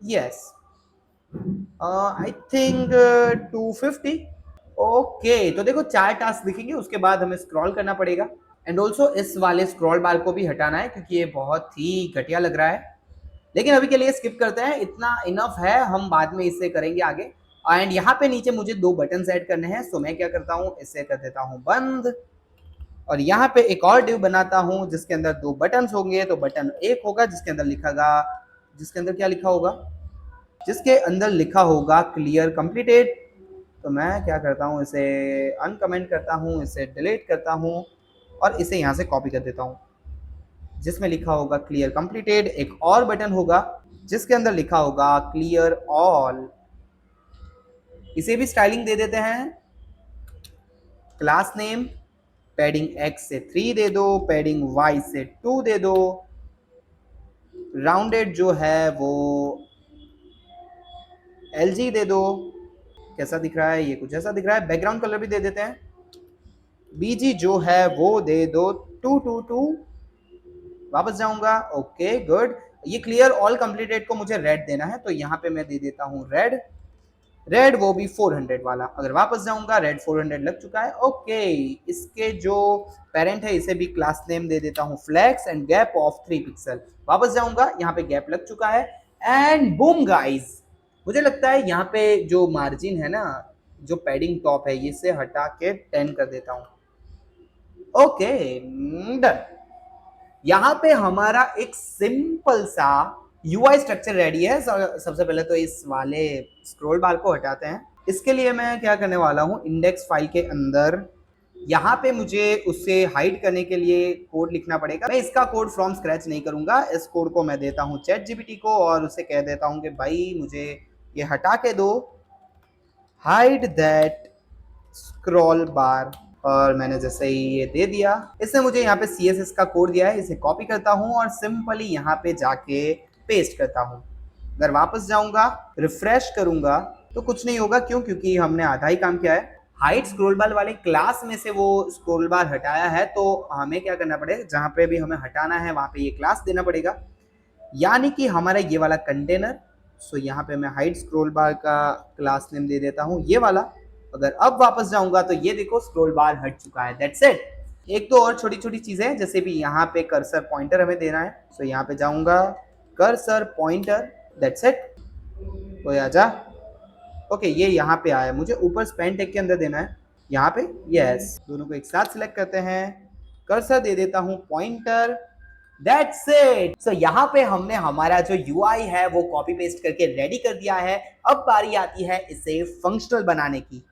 यस आई थिंक 250। ओके, तो देखो 4 टास्क दिखेंगे, उसके बाद हमें स्क्रॉल करना पड़ेगा। एंड ऑल्सो इस वाले स्क्रॉल बार को भी हटाना है क्योंकि ये बहुत ही घटिया लग रहा है। लेकिन अभी के लिए स्किप करते हैं, इतना इनफ है, हम बाद में इससे करेंगे आगे। एंड यहाँ पे नीचे मुझे 2 बटन ऐड करने हैं, सो मैं क्या करता हूँ, इसे कर देता हूँ बंद, और यहाँ पे एक और डिव बनाता हूँ जिसके अंदर 2 बटन होंगे। तो बटन एक होगा जिसके अंदर लिखागा, जिसके अंदर क्या लिखा होगा, जिसके अंदर लिखा होगा क्लियर कंप्लीटेड। तो मैं क्या करता हूँ, इसे अनकमेंट करता हूँ, इसे डिलीट करता हूँ, और इसे यहाँ से कॉपी कर देता हूँ, जिसमें लिखा होगा क्लियर कंप्लीटेड। एक और बटन होगा जिसके अंदर लिखा होगा क्लियर ऑल, इसे भी स्टाइलिंग दे देते हैं। क्लास नेम पैडिंग x से 3 दे दो, पैडिंग y से 2 दे दो, राउंडेड जो है वो LG दे दो। कैसा दिख रहा है, ये कुछ ऐसा दिख रहा है। बैकग्राउंड कलर भी दे देते हैं, BG जो है वो दे दो 222। वापस जाऊंगा, ओके गुड। ये क्लियर ऑल कंप्लीटेड को मुझे रेड देना है, तो यहाँ पे मैं दे देता हूँ रेड, रेड वो भी 400 वाला। अगर वापस जाऊंगा, रेड 400 लग चुका है। ओके, इसके जो पेरेंट है इसे भी क्लास नेम दे देता हूँ flex and gap of 3 pixel. वापस जाऊंगा, यहाँ पे गैप लग चुका है, एंड बूम गाइस, मुझे लगता है यहाँ पे जो मार्जिन है ना, जो पैडिंग टॉप है, इसे हटा के 10 कर देता हूँ। Okay done. यहाँ पे हमारा एक सिंपल सा यूआई स्ट्रक्चर रेडी है। सबसे पहले तो इस वाले स्क्रॉल बार को हटाते हैं। इसके लिए मैं क्या करने वाला हूँ, इंडेक्स फाइल के अंदर यहाँ पे मुझे उसे हाइड करने के लिए कोड लिखना पड़ेगा। मैं इसका कोड फ्रॉम स्क्रैच नहीं करूंगा, इस कोड को मैं देता हूँ चैट जीपीटी को, और उसे कह देता हूँ कि भाई मुझे ये हटा के दो, हाइड दैट स्क्रॉल बार। और मैंने जैसे ही ये दे दिया, इसने मुझे यहाँ पे CSS का कोड दिया है, इसे कॉपी करता हूँ और सिंपली यहाँ पे जाके पेस्ट करता हूँ। अगर वापस जाऊंगा, रिफ्रेश करूंगा, तो कुछ नहीं होगा। क्यों? क्योंकि हमने आधा ही काम किया है। हाइड स्क्रॉल बार वाले क्लास में से वो स्क्रॉल बार हटाया है, तो हमें क्या करना पड़ेगा, जहाँ पे भी हमें हटाना है वहां पे ये क्लास देना पड़ेगा, यानी कि हमारा ये वाला कंटेनर। सो यहाँ पे मैं हाइड स्क्रॉल बार का क्लास नेम दे देता हूँ ये वाला। अगर अब वापस जाऊंगा तो ये देखो स्क्रॉल बार हट चुका है, दैट्स इट। एक तो और छोटी छोटी चीजें हैं, जैसे भी यहाँ पे कर्सर पॉइंटर हमें देना है। सो यहाँ पे जाऊंगा, कर्सर पॉइंटर, दैट्स इट। तो आजा, ओके ये यहाँ पे आया, मुझे ऊपर स्पेन टैग के अंदर देना है यहाँ पे, यस। दोनों को एक साथ सिलेक्ट करते हैं, कर्सर दे देता हूं पॉइंटर, दैट्स इट। सो यहाँ पे हमने हमारा जो यूआई है वो कॉपी पेस्ट करके रेडी कर दिया है। अब बारी आती है इसे फंक्शनल बनाने की।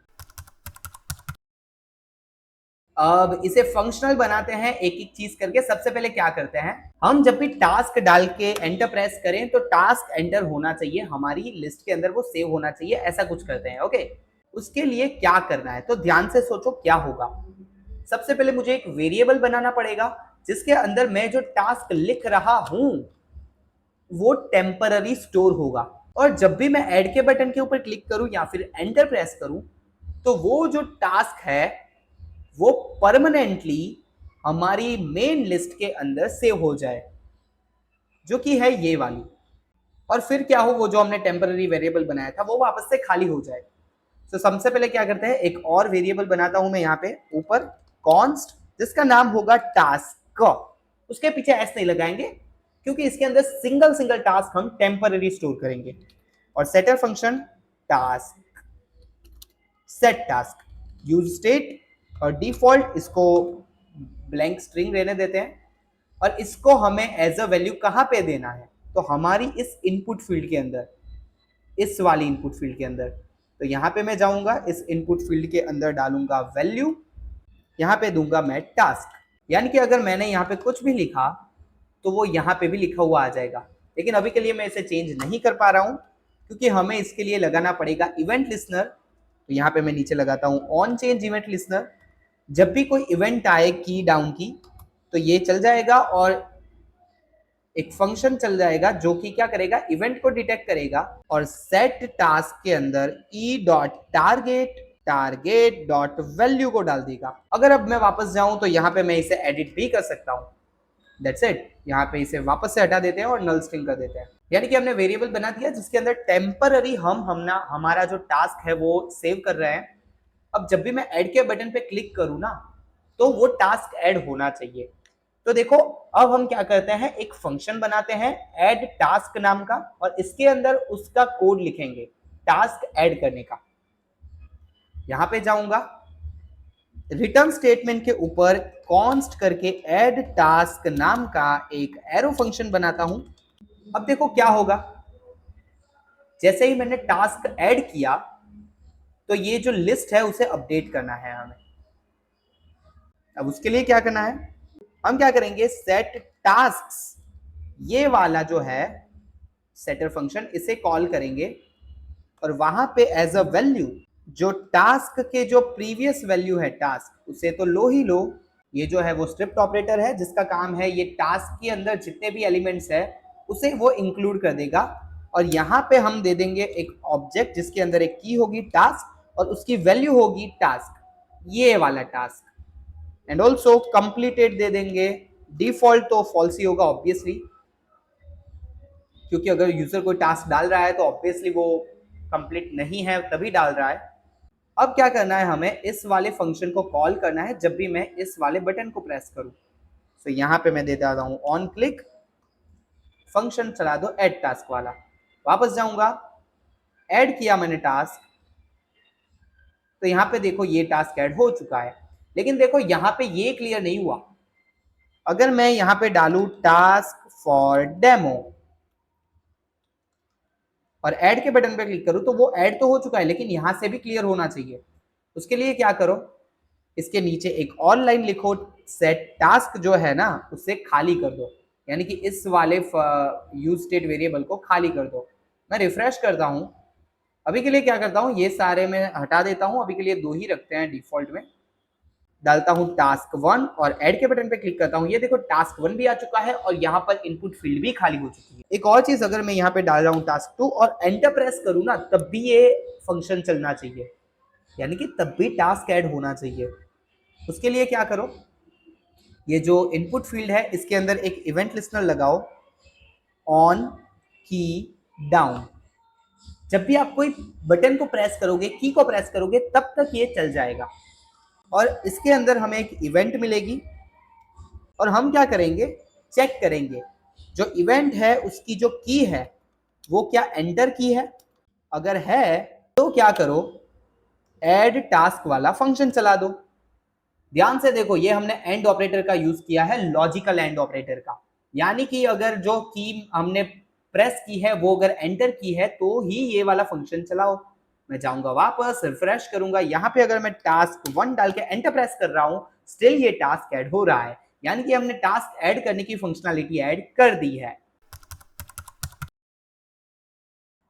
अब इसे फंक्शनल बनाते हैं एक एक चीज करके। सबसे पहले क्या करते हैं, हम जब भी टास्क डाल के एंटर प्रेस करें तो टास्क एंटर होना चाहिए, हमारी लिस्ट के अंदर वो सेव होना चाहिए, ऐसा कुछ करते हैं। ओके, उसके लिए क्या करना है तो ध्यान से सोचो क्या होगा। सबसे पहले मुझे एक वेरिएबल बनाना पड़ेगा जिसके अंदर मैं जो टास्क लिख रहा हूं वो टेम्पररी स्टोर होगा। और जब भी मैं ऐड के बटन के ऊपर क्लिक करूं या फिर एंटर प्रेस करूं तो वो जो टास्क है वो परमानेंटली हमारी मेन लिस्ट के अंदर सेव हो जाए, जो कि है ये वाली। और फिर क्या हो, वो जो हमने टेम्पररी वेरिएबल बनाया था वो वापस से खाली हो जाए। तो सबसे पहले क्या करते हैं, एक और वेरिएबल बनाता हूं मैं यहाँ पे ऊपर, कॉन्स्ट, जिसका नाम होगा टास्क। उसके पीछे एस नहीं लगाएंगे क्योंकि इसके अंदर सिंगल सिंगल टास्क हम टेम्पररी स्टोर करेंगे। और setter function task, set task, use state और डिफॉल्ट इसको ब्लैंक स्ट्रिंग रहने देते हैं। और इसको हमें एज अ वैल्यू कहां पे देना है, तो हमारी इस इनपुट फील्ड के अंदर, इस वाली इनपुट फील्ड के अंदर। तो यहां पे मैं जाऊंगा, इस इनपुट फील्ड के अंदर डालूंगा वैल्यू, यहां पे दूंगा मैं टास्क। यानी कि अगर मैंने यहां पे कुछ भी लिखा तो वो यहां पे भी लिखा हुआ आ जाएगा। लेकिन अभी के लिए मैं इसे चेंज नहीं कर पा रहा हूं क्योंकि हमें इसके लिए लगाना पड़ेगा इवेंट लिसनर। तो यहाँ पे मैं नीचे लगाता हूँ ऑन चेंज इवेंट लिसनर। जब भी कोई इवेंट आए की डाउन की तो ये चल जाएगा और एक फंक्शन चल जाएगा जो कि क्या करेगा, इवेंट को डिटेक्ट करेगा और सेट टास्क के अंदर E dot target target dot value को डाल देगा। अगर अब मैं वापस जाऊं तो यहाँ पे मैं इसे एडिट भी कर सकता हूँ। दैट्स इट, यहाँ पे इसे वापस से हटा देते हैं और नल स्ट्रिंग कर देते हैं। यानी कि हमने वेरिएबल बना दिया जिसके अंदर टेम्पररी हमारा जो टास्क है वो सेव कर रहे हैं। अब जब भी मैं ऐड के बटन पे क्लिक करूं ना तो वो टास्क ऐड होना चाहिए। तो देखो, अब हम क्या करते हैं, एक फंक्शन बनाते हैं ऐड टास्क नाम का और इसके अंदर उसका कोड लिखेंगे टास्क ऐड करने का। यहां पे जाऊंगा, रिटर्न स्टेटमेंट के ऊपर कॉन्स्ट करके ऐड टास्क नाम का एक एरो फंक्शन बनाता हूं। अब देखो क्या होगा, जैसे ही मैंने टास्क ऐड किया तो ये जो लिस्ट है उसे अपडेट करना है हमें। अब उसके लिए क्या करना है, हम क्या करेंगे, सेट टास्क्स, ये वाला जो है सेटर फंक्शन, इसे कॉल करेंगे और वहां पे एज अ वैल्यू जो टास्क के जो प्रीवियस वैल्यू है टास्क, उसे तो लो ही लो। ये जो है वो स्क्रिप्ट ऑपरेटर है जिसका काम है ये टास्क के अंदर जितने भी एलिमेंट्स है उसे वो इंक्लूड कर देगा। और यहाँ पे हम दे देंगे एक ऑब्जेक्ट जिसके अंदर एक की होगी टास्क और उसकी वैल्यू होगी टास्क, ये वाला टास्क। एंड ऑल्सो कंप्लीटेड दे देंगे। डिफॉल्ट तो फॉल्स ही होगा ऑब्वियसली, क्योंकि अगर यूजर कोई टास्क डाल रहा है तो ऑब्वियसली वो कंप्लीट नहीं है तभी डाल रहा है। अब क्या करना है, हमें इस वाले फंक्शन को कॉल करना है जब भी मैं इस वाले बटन को प्रेस करूं। तो यहां पे मैं देता हूं ऑन क्लिक, फंक्शन चला दो ऐड टास्क वाला। वापस जाऊंगा, ऐड किया मैंने टास्क, तो यहां पे देखो ये टास्क ऐड हो चुका है। लेकिन देखो यहां पे ये क्लियर नहीं हुआ। अगर मैं यहां पे डालू टास्क फॉर डेमो और ऐड के बटन पे क्लिक करूं तो वो ऐड तो हो चुका है लेकिन यहां से भी क्लियर होना चाहिए। उसके लिए क्या करो, इसके नीचे एक और लाइन लिखो, सेट टास्क जो है ना उसे खाली कर दो, यानी कि इस वाले यूज स्टेट वेरिएबल को खाली कर दो। मैं रिफ्रेश करता हूं, अभी के लिए क्या करता हूं, ये सारे मैं हटा देता हूं, अभी के लिए 2 ही रखते हैं डिफॉल्ट में। डालता हूं टास्क 1 और ऐड के बटन पे क्लिक करता हूं, ये देखो टास्क 1 भी आ चुका है और यहाँ पर इनपुट फील्ड भी खाली हो चुकी है। एक और चीज, अगर मैं यहाँ पे डाल रहा हूँ टास्क 2 और एंटर प्रेस करूँ ना तब भी ये फंक्शन चलना चाहिए, यानी कि तब भी टास्क ऐड होना चाहिए। उसके लिए क्या करो, ये जो इनपुट फील्ड है इसके अंदर एक इवेंट लिस्टनर लगाओ, ऑन की डाउन। जब भी आप कोई बटन को प्रेस करोगे, की को प्रेस करोगे, तब तक ये चल जाएगा। और इसके अंदर हमें एक इवेंट मिलेगी और हम क्या करेंगे, चेक करेंगे जो इवेंट है उसकी जो की है वो क्या एंटर की है। अगर है तो क्या करो, ऐड टास्क वाला फंक्शन चला दो। ध्यान से देखो, ये हमने एंड ऑपरेटर का यूज किया है, लॉजिकल एंड ऑपरेटर का। यानी कि अगर जो की हमने प्रेस की है वो अगर एंटर की है तो ही ये वाला फंक्शन चलाओ। मैं जाऊंगा वापस, रिफ्रेश करूंगा, यहाँ पे अगर मैं टास्क 1 डाल के एंटर प्रेस कर रहा हूं, स्टिल ये टास्क ऐड हो रहा है। यानी कि हमने टास्क ऐड करने की फंक्शनैलिटी ऐड कर दी है।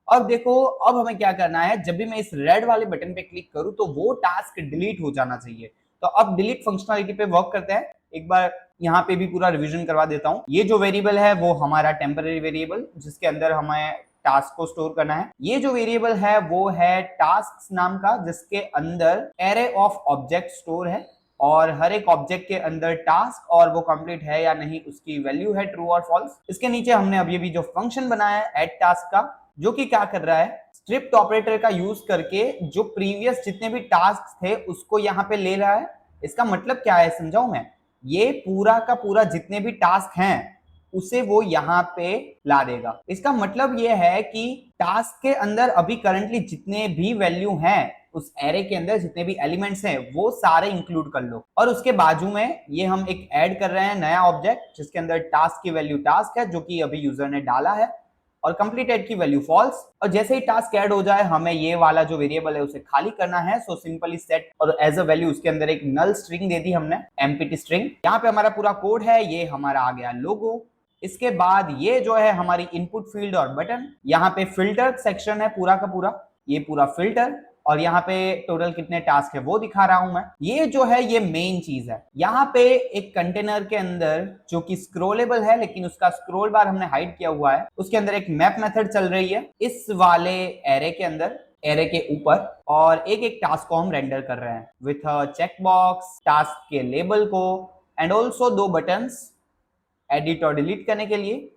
अब देखो, अब हमें क्या करना है, जब भी मैं इस रेड वाले बटन पे क्लिक करूं तो वो टास्क डिलीट हो जाना चाहिए। तो अब डिलीट फंक्शनलिटी पे वर्क करते हैं। एक बार यहाँ पे भी पूरा रिवीजन करवा देता हूँ। ये जो वेरिएबल है वो हमारा टेम्पररी वेरिएबल, जिसके अंदर हमें टास्क को स्टोर करना है। ये जो वेरिएबल है वो है टास्क नाम का, जिसके अंदर एरे ऑफ ऑब्जेक्ट स्टोर है और हर एक ऑब्जेक्ट के अंदर टास्क और वो कंप्लीट है या नहीं उसकी वैल्यू है, ट्रू और फॉल्स। इसके नीचे हमने अभी भी जो फंक्शन बनाया है एड टास्क का, जो कि क्या कर रहा है, स्ट्रिप्ट ऑपरेटर का यूज करके जो प्रीवियस जितने भी टास्क थे उसको यहाँ पे ले रहा है। इसका मतलब क्या है समझाऊं मैं, ये पूरा का पूरा जितने भी टास्क हैं उसे वो यहाँ पे ला देगा। इसका मतलब ये है कि टास्क के अंदर अभी करंटली जितने भी वैल्यू हैं, उस एरे के अंदर जितने भी एलिमेंट्स हैं वो सारे इंक्लूड कर लो। और उसके बाजू में ये हम एक ऐड कर रहे हैं नया ऑब्जेक्ट, जिसके अंदर टास्क की वैल्यू टास्क है, जो कि अभी यूजर ने डाला है, और कंप्लीटेड की वैल्यू फॉल्स। और जैसे ही टास्क ऐड हो जाए हमें ये वाला जो वेरिएबल है उसे खाली करना है। सो सिंपली सेट और एज अ वैल्यू उसके अंदर एक नल स्ट्रिंग दे दी हमने, एम्प्टी स्ट्रिंग। यहाँ पे हमारा पूरा कोड है, ये हमारा आ गया लोगो। इसके बाद ये जो है हमारी इनपुट फील्ड और बटन, यहाँ पे फिल्टर सेक्शन है पूरा का पूरा, ये पूरा फिल्टर, और यहाँ पे टोटल कितने टास्क है वो दिखा रहा हूं मैं। ये जो है ये मेन चीज है। यहाँ पे एक कंटेनर के अंदर जो कि स्क्रोलेबल है, लेकिन उसका स्क्रोल बार हमने हाइड किया हुआ है, उसके अंदर एक मैप मेथड चल रही है इस वाले एरे के अंदर, एरे के ऊपर, और एक एक टास्क को हम रेंडर कर रहे हैं विथ चेक बॉक्स, टास्क के लेबल को, एंड ऑल्सो दो बटन्स एडिट और डिलीट करने के लिए।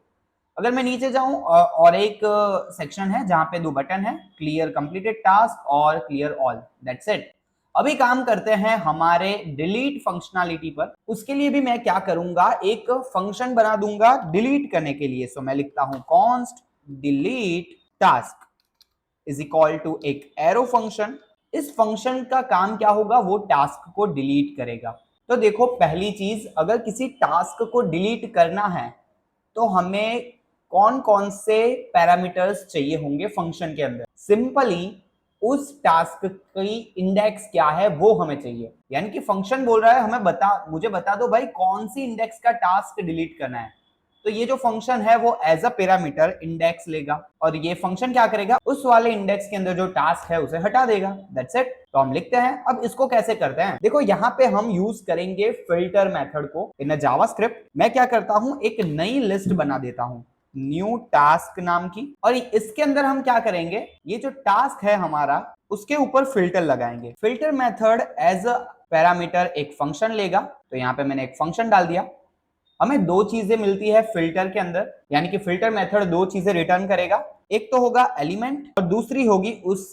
अगर मैं नीचे जाऊं और एक सेक्शन है जहां पे दो बटन है, क्लियर कंप्लीटेड टास्क और क्लियर ऑल, दैट्स इट। अभी काम करते हैं हमारे डिलीट फंक्शनैलिटी पर। उसके लिए भी मैं क्या करूंगा, एक फंक्शन बना दूंगा डिलीट करने के लिए। सो मैं लिखता हूं const delete task is equal to एक एरो फंक्शन। इस फंक्शन का काम क्या होगा, वो टास्क को डिलीट करेगा। तो देखो, पहली चीज, अगर किसी टास्क को डिलीट करना है तो हमें कौन कौन से पैरामीटर्स चाहिए होंगे फंक्शन के अंदर। सिंपली उस टास्क की इंडेक्स क्या है वो हमें चाहिए। यानी कि फंक्शन बोल रहा है हमें मुझे बता दो भाई कौन सी इंडेक्स का टास्क डिलीट करना है। तो ये जो फंक्शन है वो एज अ पैरामीटर इंडेक्स लेगा, और ये फंक्शन क्या करेगा, उस वाले इंडेक्स के अंदर जो टास्क है उसे हटा देगा, दैट्स इट। तो हम लिखते हैं। अब इसको कैसे करते हैं, देखो यहाँ पे हम यूज करेंगे फिल्टर मेथड को इन जावास्क्रिप्ट। मैं क्या करता हूं, एक नई लिस्ट बना देता हूं न्यू टास्क नाम की, और इसके अंदर हम क्या करेंगे, ये जो टास्क है हमारा उसके ऊपर फिल्टर लगाएंगे। Filter method as a parameter एक फंक्शन लेगा। तो यहाँ पे मैंने एक फंक्शन डाल दिया। हमें दो चीजें मिलती है फिल्टर के अंदर, यानी कि फिल्टर मेथड दो चीजें रिटर्न करेगा। एक तो होगा एलिमेंट और दूसरी होगी उस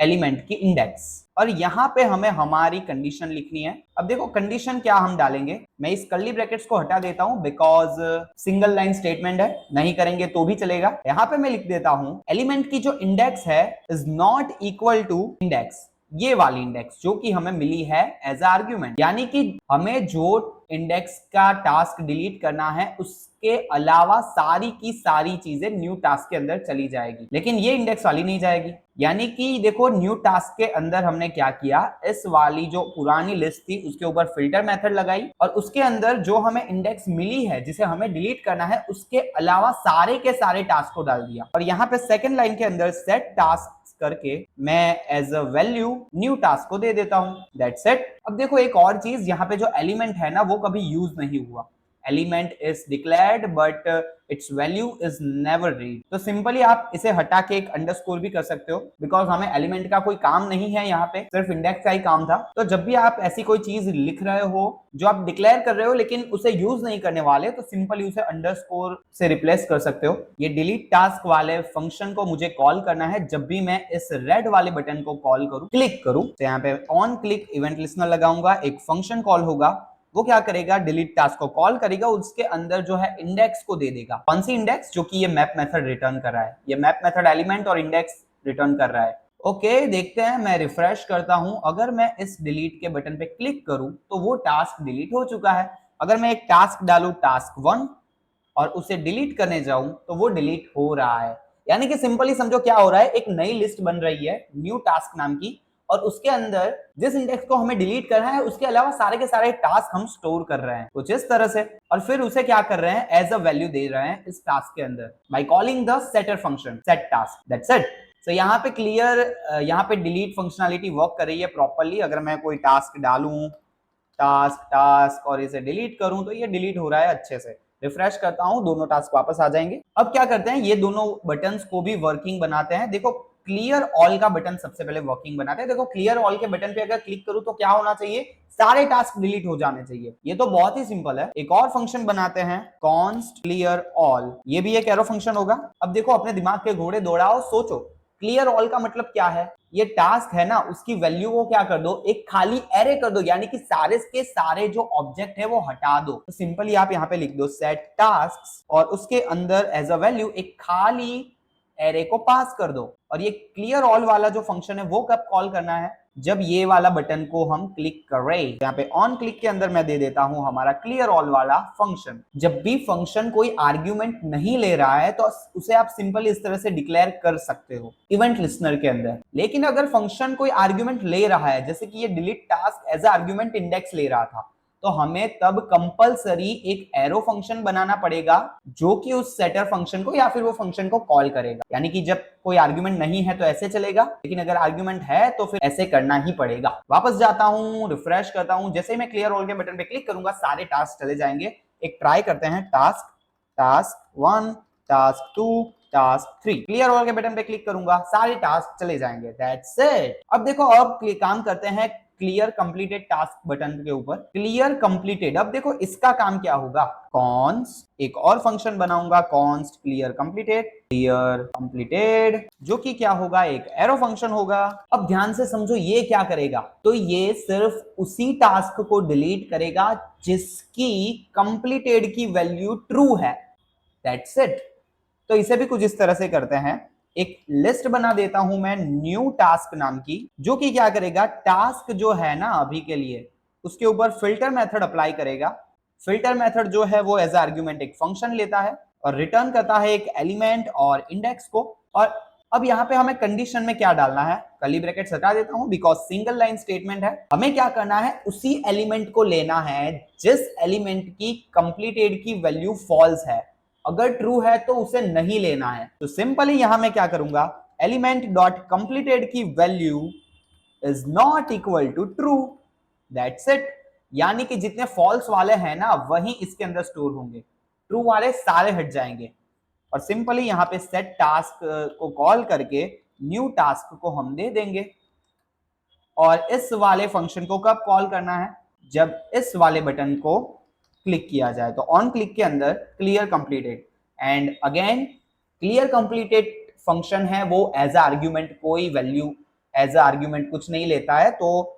एलिमेंट की इंडेक्स। और यहाँ पे हमें हमारी कंडीशन लिखनी है। अब देखो कंडीशन क्या हम डालेंगे, मैं इस कर्ली ब्रैकेट्स को हटा देता हूं बिकॉज सिंगल लाइन स्टेटमेंट है, नहीं करेंगे तो भी चलेगा। यहाँ पे मैं लिख देता हूं एलिमेंट की जो इंडेक्स है is not equal to index, ये वाली इंडेक्स जो कि हमें मिली है एज आर्ग्यूमेंट। यानी कि हमें जो इंडेक्स का टास्क डिलीट करना है उसके अलावा सारी की सारी चीजें न्यू टास्क के अंदर चली जाएगी, लेकिन ये इंडेक्स वाली नहीं जाएगी। यानी कि देखो न्यू टास्क के अंदर हमने क्या किया, इस वाली जो पुरानी लिस्ट थी उसके ऊपर फिल्टर मेथड लगाई, और उसके अंदर जो हमें इंडेक्स मिली है जिसे हमें डिलीट करना है उसके अलावा सारे के सारे टास्क को डाल दिया। और यहाँ पे सेकंड लाइन के अंदर सेट टास्क करके मैं as a value new task को दे देता हूं, दैट्स इट। अब देखो एक और चीज, यहाँ पे जो एलिमेंट है ना वो कभी यूज नहीं हुआ। Element is declared but it's value is never read. तो सिंपली आप इसे हटा के एक अंडरस्कोर भी कर सकते हो, बिकॉज हमें एलिमेंट का कोई काम नहीं है, यहाँ पे सिर्फ इंडेक्स का ही काम था। तो जब भी आप ऐसी कोई चीज लिख रहे हो जो आप डिक्लेयर कर रहे हो लेकिन उसे यूज नहीं करने वाले, तो सिंपली उसे अंडरस्कोर से रिप्लेस कर सकते हो। ये डिलीट टास्क वाले फंक्शन को मुझे कॉल करना है जब भी मैं इस रेड वाले बटन को कॉल करूं, क्लिक करूं। तो यहाँ पे ऑन क्लिक इवेंट लिस्नर लगाऊंगा, एक फंक्शन कॉल होगा, वो क्या करेगा, डिलीट टास्क को कॉल करेगा, उसके अंदर जो है इंडेक्स को दे देगा। कौन सी इंडेक्स, जो कि ये मैप मेथड रिटर्न कर रहा है। ये मैप मेथड एलिमेंट और इंडेक्स रिटर्न कर रहा है। ओके देखते हैं, मैं रिफ्रेश करता हूं। अगर मैं इस डिलीट के बटन पे क्लिक करूं तो वो टास्क डिलीट हो चुका है। अगर मैं एक टास्क डालूं टास्क 1 और उसे डिलीट करने जाऊं तो वो डिलीट हो रहा है। यानी कि सिंपली समझो क्या हो रहा है, एक नई लिस्ट बन रही है न्यू टास्क नाम की, और उसके अंदर जिस इंडेक्स को हमें डिलीट करना है उसके अलावा सारे के सारे टास्क हम स्टोर कर रहे हैं कुछ इस तरह से, और फिर उसे क्या कर रहे हैं, एज अ वैल्यू दे रहे हैं इस टास्क के अंदर by calling the setter function set task, that's it. तो यहाँ पे क्लियर, यहाँ पे डिलीट फंक्शनैलिटी वर्क कर रही है प्रॉपरली। अगर मैं कोई टास्क डालूं टास्क टास्क और इसे डिलीट करूं तो ये डिलीट हो रहा है अच्छे से। रिफ्रेश करता हूं, दोनों टास्क वापस आ जाएंगे। अब क्या करते हैं, ये दोनों बटन्स को भी वर्किंग बनाते हैं। देखो क्लियर ऑल का बटन सबसे पहले वर्किंग बनाते हैं। देखो क्लियर ऑल के बटन पे अगर क्लिक करूं तो क्या होना चाहिए, सारे टास्क डिलीट हो जाने चाहिए। ये तो बहुत ही सिंपल है। एक और फंक्शन बनाते हैं कॉन्स्ट क्लियर ऑल, ये भी एक एरो फंक्शन होगा। अब देखो अपने दिमाग के घोड़े दौड़ाओ, सोचो क्लियर ऑल का मतलब क्या है। ये टास्क है ना, उसकी वैल्यू को क्या कर दो, एक खाली एरे कर दो, यानी कि सारे के सारे जो ऑब्जेक्ट है वो हटा दो। तो सिंपली आप यहाँ पे लिख दो सेट टास्क्स और उसके अंदर एज अ वैल्यू एक खाली एरे को पास कर दो। और ये क्लियर ऑल वाला जो फंक्शन है वो कब कॉल करना है, जब ये वाला बटन को हम क्लिक करें। यहाँ पे ऑन क्लिक के अंदर मैं दे देता हूं हमारा क्लियर ऑल वाला फंक्शन। जब भी फंक्शन कोई आर्ग्यूमेंट नहीं ले रहा है तो उसे आप सिंपल इस तरह से डिक्लेयर कर सकते हो इवेंट लिस्नर के अंदर। लेकिन अगर फंक्शन कोई आर्ग्यूमेंट ले रहा है, जैसे कि ये delete task as argument index ले रहा था, तो हमें तब कंपलसरी एक एरो फंक्शन बनाना पड़ेगा जो कि उस सेटर फंक्शन को या फिर वो फंक्शन को कॉल करेगा। यानी कि जब कोई आर्ग्यूमेंट नहीं है तो ऐसे चलेगा, लेकिन अगर आर्ग्यूमेंट है तो फिर ऐसे करना ही पड़ेगा। वापस जाता हूं, रिफ्रेश करता हूं, जैसे ही मैं क्लियर ऑल के बटन पे क्लिक करूंगा सारे टास्क चले जाएंगे। एक ट्राई करते हैं, task task 1 task 2 task 3, clear all के बटन पे क्लिक करूंगा सारे टास्क चले जाएंगे, दैट्स इट। अब देखो अब काम करते हैं क्लियर कंप्लीटेड टास्क बटन के ऊपर, क्लियर कंप्लीटेड। अब देखो इसका काम क्या होगा, कॉन्स्ट एक और फंक्शन बनाऊंगा कॉन्स्ट क्लियर कंप्लीटेड, जो कि क्या होगा, एक एरो फंक्शन होगा। अब ध्यान से समझो ये क्या करेगा, तो ये सिर्फ उसी टास्क को डिलीट करेगा जिसकी कंप्लीटेड की वैल्यू ट्रू है, दैट्स इट। तो इसे भी कुछ इस तरह से करते हैं, एक लिस्ट बना देता हूं मैं न्यू टास्क नाम की, जो कि क्या करेगा, टास्क जो है ना अभी के लिए उसके ऊपर फिल्टर मेथड अप्लाई करेगा। फिल्टर मेथड जो है वो एज आर्ग्यूमेंट एक फंक्शन लेता है और रिटर्न करता है एक एलिमेंट और इंडेक्स को। और अब यहाँ पे हमें कंडीशन में क्या डालना है, कर्ली ब्रैकेट हटा देता हूं बिकॉज सिंगल लाइन स्टेटमेंट है। हमें क्या करना है, उसी एलिमेंट को लेना है जिस एलिमेंट की कंप्लीटेड की वैल्यू फॉल्स है। अगर ट्रू है तो उसे नहीं लेना है। तो सिंपली यहां मैं क्या करूंगा, एलिमेंट डॉट कंप्लीटेड की value is not equal to true, that's it. यानी कि जितने फॉल्स वाले हैं ना वही इसके अंदर स्टोर होंगे, ट्रू वाले सारे हट जाएंगे। और सिंपली यहां पे सेट टास्क को कॉल करके न्यू टास्क को हम दे देंगे। और इस वाले फंक्शन को कब कॉल करना है, जब इस वाले बटन को क्लिक किया जाए। तो ऑन क्लिक के अंदर clear completed, and again clear completed function है वो एज अ आर्ग्यूमेंट कोई वैल्यू एज अ आर्ग्यूमेंट कुछ नहीं लेता है, तो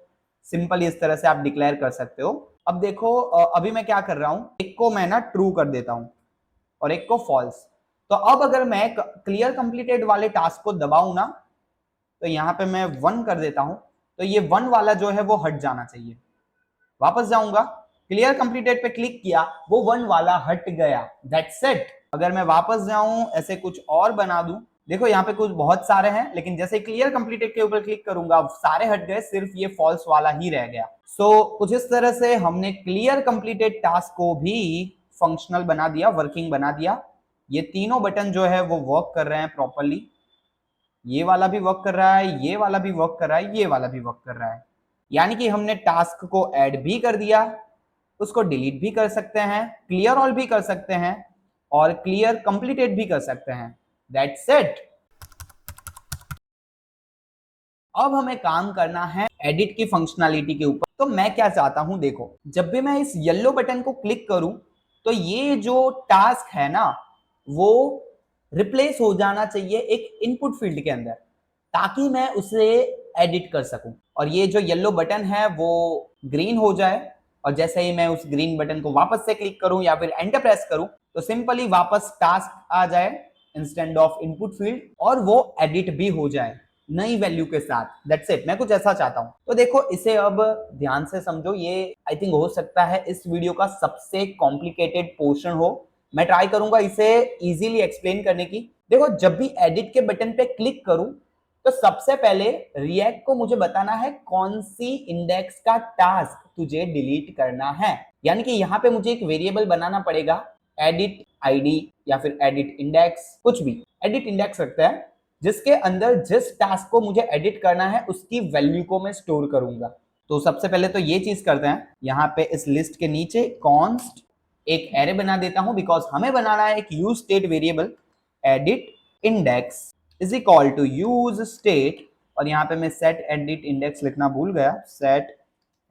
सिंपली इस तरह से आप डिक्लेयर कर सकते हो। अब देखो अभी मैं क्या कर रहा हूं, एक को मैं ना ट्रू कर देता हूं और एक को फॉल्स। तो अब अगर मैं क्लियर कंप्लीटेड वाले टास्क को दबाऊं ना, तो यहां पे मैं 1 कर देता हूं, तो ये 1 वाला जो है वो हट जाना चाहिए। वापस जाऊंगा, क्लियर कंप्लीटेड पे क्लिक किया, वो 1 वाला हट गया, दैट्स इट। अगर मैं वापस जाऊं ऐसे कुछ और बना दूं, देखो यहाँ पे कुछ बहुत सारे हैं, लेकिन जैसे क्लियर कंप्लीटेड के ऊपर क्लिक करूंगा सारे हट गए, सिर्फ ये फॉल्स वाला ही रह गया। सो कुछ इस तरह से हमने क्लियर कंप्लीटेड टास्क को भी फंक्शनल बना दिया, वर्किंग बना दिया। ये तीनों बटन जो है वो वर्क कर रहे हैं प्रॉपरली, ये वाला भी वर्क कर रहा है, ये वाला भी वर्क कर रहा है, ये वाला भी वर्क कर रहा है। यानी कि हमने टास्क को ऐड भी कर दिया, उसको डिलीट भी कर सकते हैं, क्लियर ऑल भी कर सकते हैं और क्लियर कंप्लीटेड भी कर सकते हैं, दैट्स इट। अब हमें काम करना है एडिट की फंक्शनैलिटी के ऊपर। तो मैं क्या चाहता हूं, देखो जब भी मैं इस येलो बटन को क्लिक करूं तो ये जो टास्क है ना वो रिप्लेस हो जाना चाहिए एक इनपुट फील्ड के अंदर, ताकि मैं उसे एडिट कर सकूं। और ये जो येलो बटन है वो ग्रीन हो जाए, और जैसे ही मैं उस ग्रीन बटन को वापस से क्लिक करूं या फिर एंटर प्रेस करूं तो सिंपली वापस टास्क आ जाए इंस्टेंट ऑफ इनपुट फील्ड, और वो एडिट भी हो जाए। नई वैल्यू के साथ। दैट्स इट, मैं कुछ ऐसा चाहता हूं। तो देखो इसे अब ध्यान से समझो, ये आई थिंक हो सकता है इस वीडियो का सबसे कॉम्प्लिकेटेड पोर्शन हो। मैं ट्राई करूंगा इसे इजीली एक्सप्लेन करने की। देखो जब भी एडिट के बटन पे क्लिक करूं तो सबसे पहले रिएक्ट को मुझे बताना है कौन सी इंडेक्स का टास्क तुझे डिलीट करना है। यानी कि यहाँ पे मुझे एक वेरिएबल बनाना पड़ेगा, एडिट आईडी या फिर एडिट इंडेक्स, कुछ भी एडिट इंडेक्स रखते हैं, जिसके अंदर जिस टास्क को मुझे एडिट करना है उसकी वैल्यू को मैं स्टोर करूंगा। तो सबसे पहले तो ये चीज करते हैं, यहाँ पे इस लिस्ट के नीचे कॉन्स्ट एक एरे बना देता हूं, बिकॉज हमें बनाना है एक use state variable, edit index is equal to use state, और यहाँ पे मैं सेट एडिट इंडेक्स लिखना भूल गया, सेट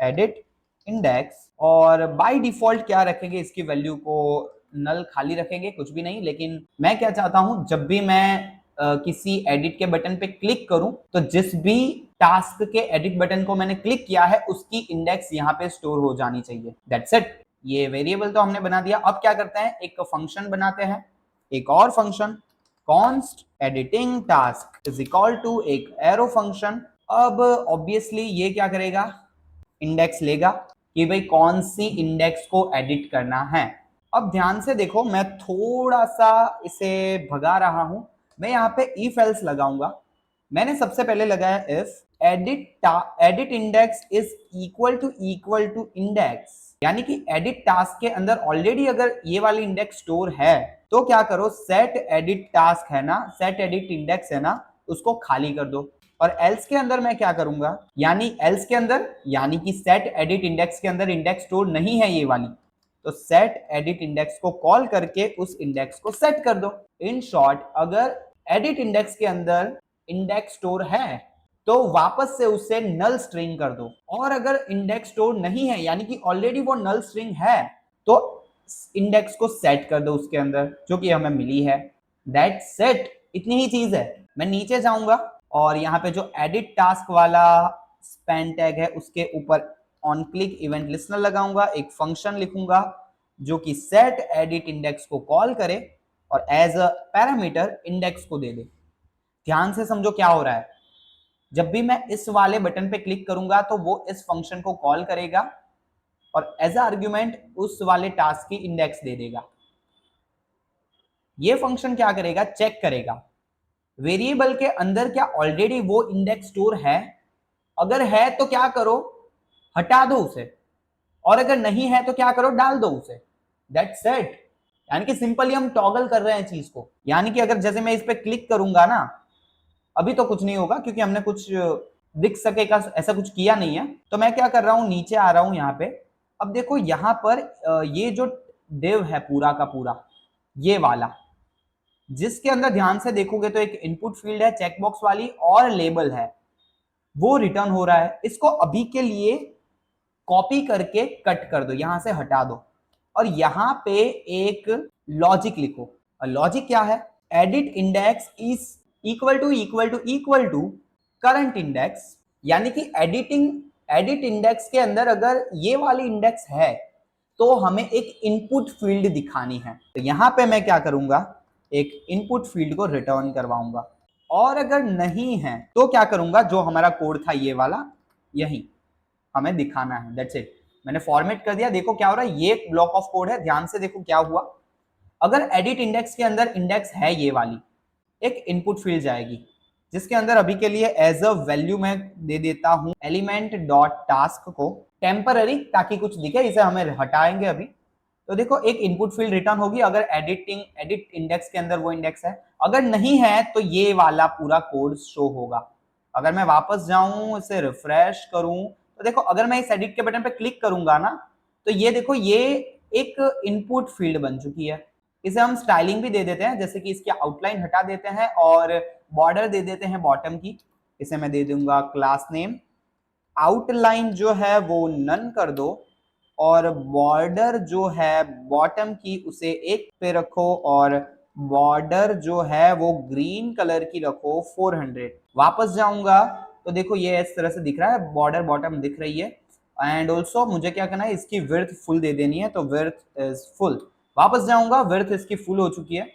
एडिट इंडेक्स। और बाय डिफॉल्ट क्या रखेंगे, इसकी वैल्यू को नल खाली रखेंगे, कुछ भी नहीं। लेकिन मैं क्या चाहता हूं, जब भी मैं किसी एडिट के बटन पे क्लिक करूं तो जिस भी टास्क के एडिट बटन को मैंने क्लिक किया है उसकी इंडेक्स यहाँ पे स्टोर हो जानी चाहिए। That's it. ये वेरिएबल तो हमने बना दिया। अब क्या करते हैं, एक फंक्शन बनाते हैं, एक और function, const editing task is equal to एक एरो फंक्शन। अब ऑब्वियसली ये क्या करेगा, इंडेक्स लेगा कि भाई कौन सी इंडेक्स को एडिट करना है। अब ध्यान से देखो, मैं थोड़ा सा इसे भगा रहा हूं, मैं यहाँ पे इफ एल्स लगाऊंगा। मैंने सबसे पहले लगाया if edit index is equal to index, यानी कि एडिट टास्क के अंदर ऑलरेडी अगर ये वाली इंडेक्स स्टोर है तो क्या करो, सेट एडिट टास्क है ना, सेट एडिट इंडेक्स है ना, उसको खाली कर दो। और एल्स के अंदर मैं क्या करूंगा, यानी एल्स के अंदर यानी कि सेट एडिट इंडेक्स के अंदर इंडेक्स स्टोर नहीं है ये वाली, तो सेट एडिट इंडेक्स को कॉल करके उस इंडेक्स को सेट कर दो। इन शॉर्ट, अगर एडिट इंडेक्स के अंदर इंडेक्स स्टोर है तो वापस से उसे नल स्ट्रिंग कर दो, और अगर इंडेक्स स्टोर नहीं है यानी कि ऑलरेडी वो नल स्ट्रिंग है तो इंडेक्स को सेट कर दो उसके अंदर, जो कि हमें मिली है। दैट सेट, इतनी ही चीज है। मैं नीचे जाऊंगा और यहाँ पे जो एडिट टास्क वाला स्पैन टैग है उसके ऊपर ऑन क्लिक इवेंट लिस्टनर लगाऊंगा, एक फंक्शन लिखूंगा जो कि सेट एडिट इंडेक्स को कॉल करे और एज अ पैरामीटर इंडेक्स को दे दे। ध्यान से समझो क्या हो रहा है, जब भी मैं इस वाले बटन पे क्लिक करूंगा तो वो इस फंक्शन को कॉल करेगा और एज अ आर्ग्यूमेंट उस वाले टास्क की इंडेक्स दे देगा। ये फंक्शन क्या करेगा, चेक करेगा वेरिएबल के अंदर क्या ऑलरेडी वो इंडेक्स स्टोर है, अगर है तो क्या करो, हटा दो उसे, और अगर नहीं है तो क्या करो, डाल दो उसे। That's it. यानी कि सिंपली हम टॉगल कर रहे हैं चीज को। यानी कि अगर जैसे मैं इस पे क्लिक करूंगा ना, अभी तो कुछ नहीं होगा क्योंकि हमने कुछ दिख सकेगा ऐसा कुछ किया नहीं है। तो मैं क्या कर रहा हूं, नीचे आ रहा हूं यहाँ पे। अब देखो यहाँ पर ये जो डिव है पूरा का पूरा, ये वाला, जिसके अंदर ध्यान से देखोगे तो एक इनपुट फील्ड है चेकबॉक्स वाली और लेबल है, वो रिटर्न हो रहा है। इसको अभी के लिए कॉपी करके कट कर दो, यहां से हटा दो, और यहां पे एक लॉजिक लिखो। और लॉजिक क्या है, edit index is equal to current index, यानी कि एडिट इंडेक्स के अंदर अगर ये वाली इंडेक्स है तो हमें एक इनपुट फील्ड दिखानी है। तो यहां पे मैं क्या करूंगा, एक इनपुट फील्ड को रिटर्न करवाऊंगा, और अगर नहीं है तो क्या करूंगा, जो हमारा कोड था ये वाला, यही हमें दिखाना है। That's it. मैंने फॉर्मेट कर दिया। देखो क्या हो रहा है, ये ब्लॉक ऑफ कोड है, ध्यान से देखो क्या हुआ। अगर एडिट इंडेक्स के अंदर इंडेक्स है ये वाली, एक इनपुट फील्ड जाएगी जिसके अंदर अभी के लिए एज अ वैल्यू मैं दे देता हूं एलिमेंट डॉट टास्क को, टेम्पररी, ताकि कुछ दिखे, इसे हमें हटाएंगे अभी। तो देखो एक इनपुट फील्ड रिटर्न होगी अगर एडिट इंडेक्स के अंदर वो इंडेक्स है, अगर नहीं है तो ये वाला पूरा कोड शो होगा। अगर मैं वापस जाऊं, इसे रिफ्रेश करूं, तो देखो अगर मैं इस एडिट के बटन पे क्लिक करूंगा ना, तो ये देखो ये एक इनपुट फील्ड बन चुकी है। इसे हम स्टाइलिंग भी दे देते हैं, जैसे कि इसकी आउटलाइन हटा देते हैं और बॉर्डर दे देते हैं बॉटम की। इसे मैं दे दूंगा क्लास नेम, आउटलाइन जो है वो नन कर दो, और बॉर्डर जो है बॉटम की उसे 1 पे रखो, और बॉर्डर जो है वो ग्रीन कलर की रखो 400। वापस जाऊंगा तो देखो ये इस तरह से दिख रहा है, बॉर्डर बॉटम दिख रही है। एंड ऑल्सो मुझे क्या करना है, इसकी विड्थ फुल दे देनी है, तो विड्थ इज फुल। वापस जाऊंगा, विड्थ इसकी फुल हो चुकी है।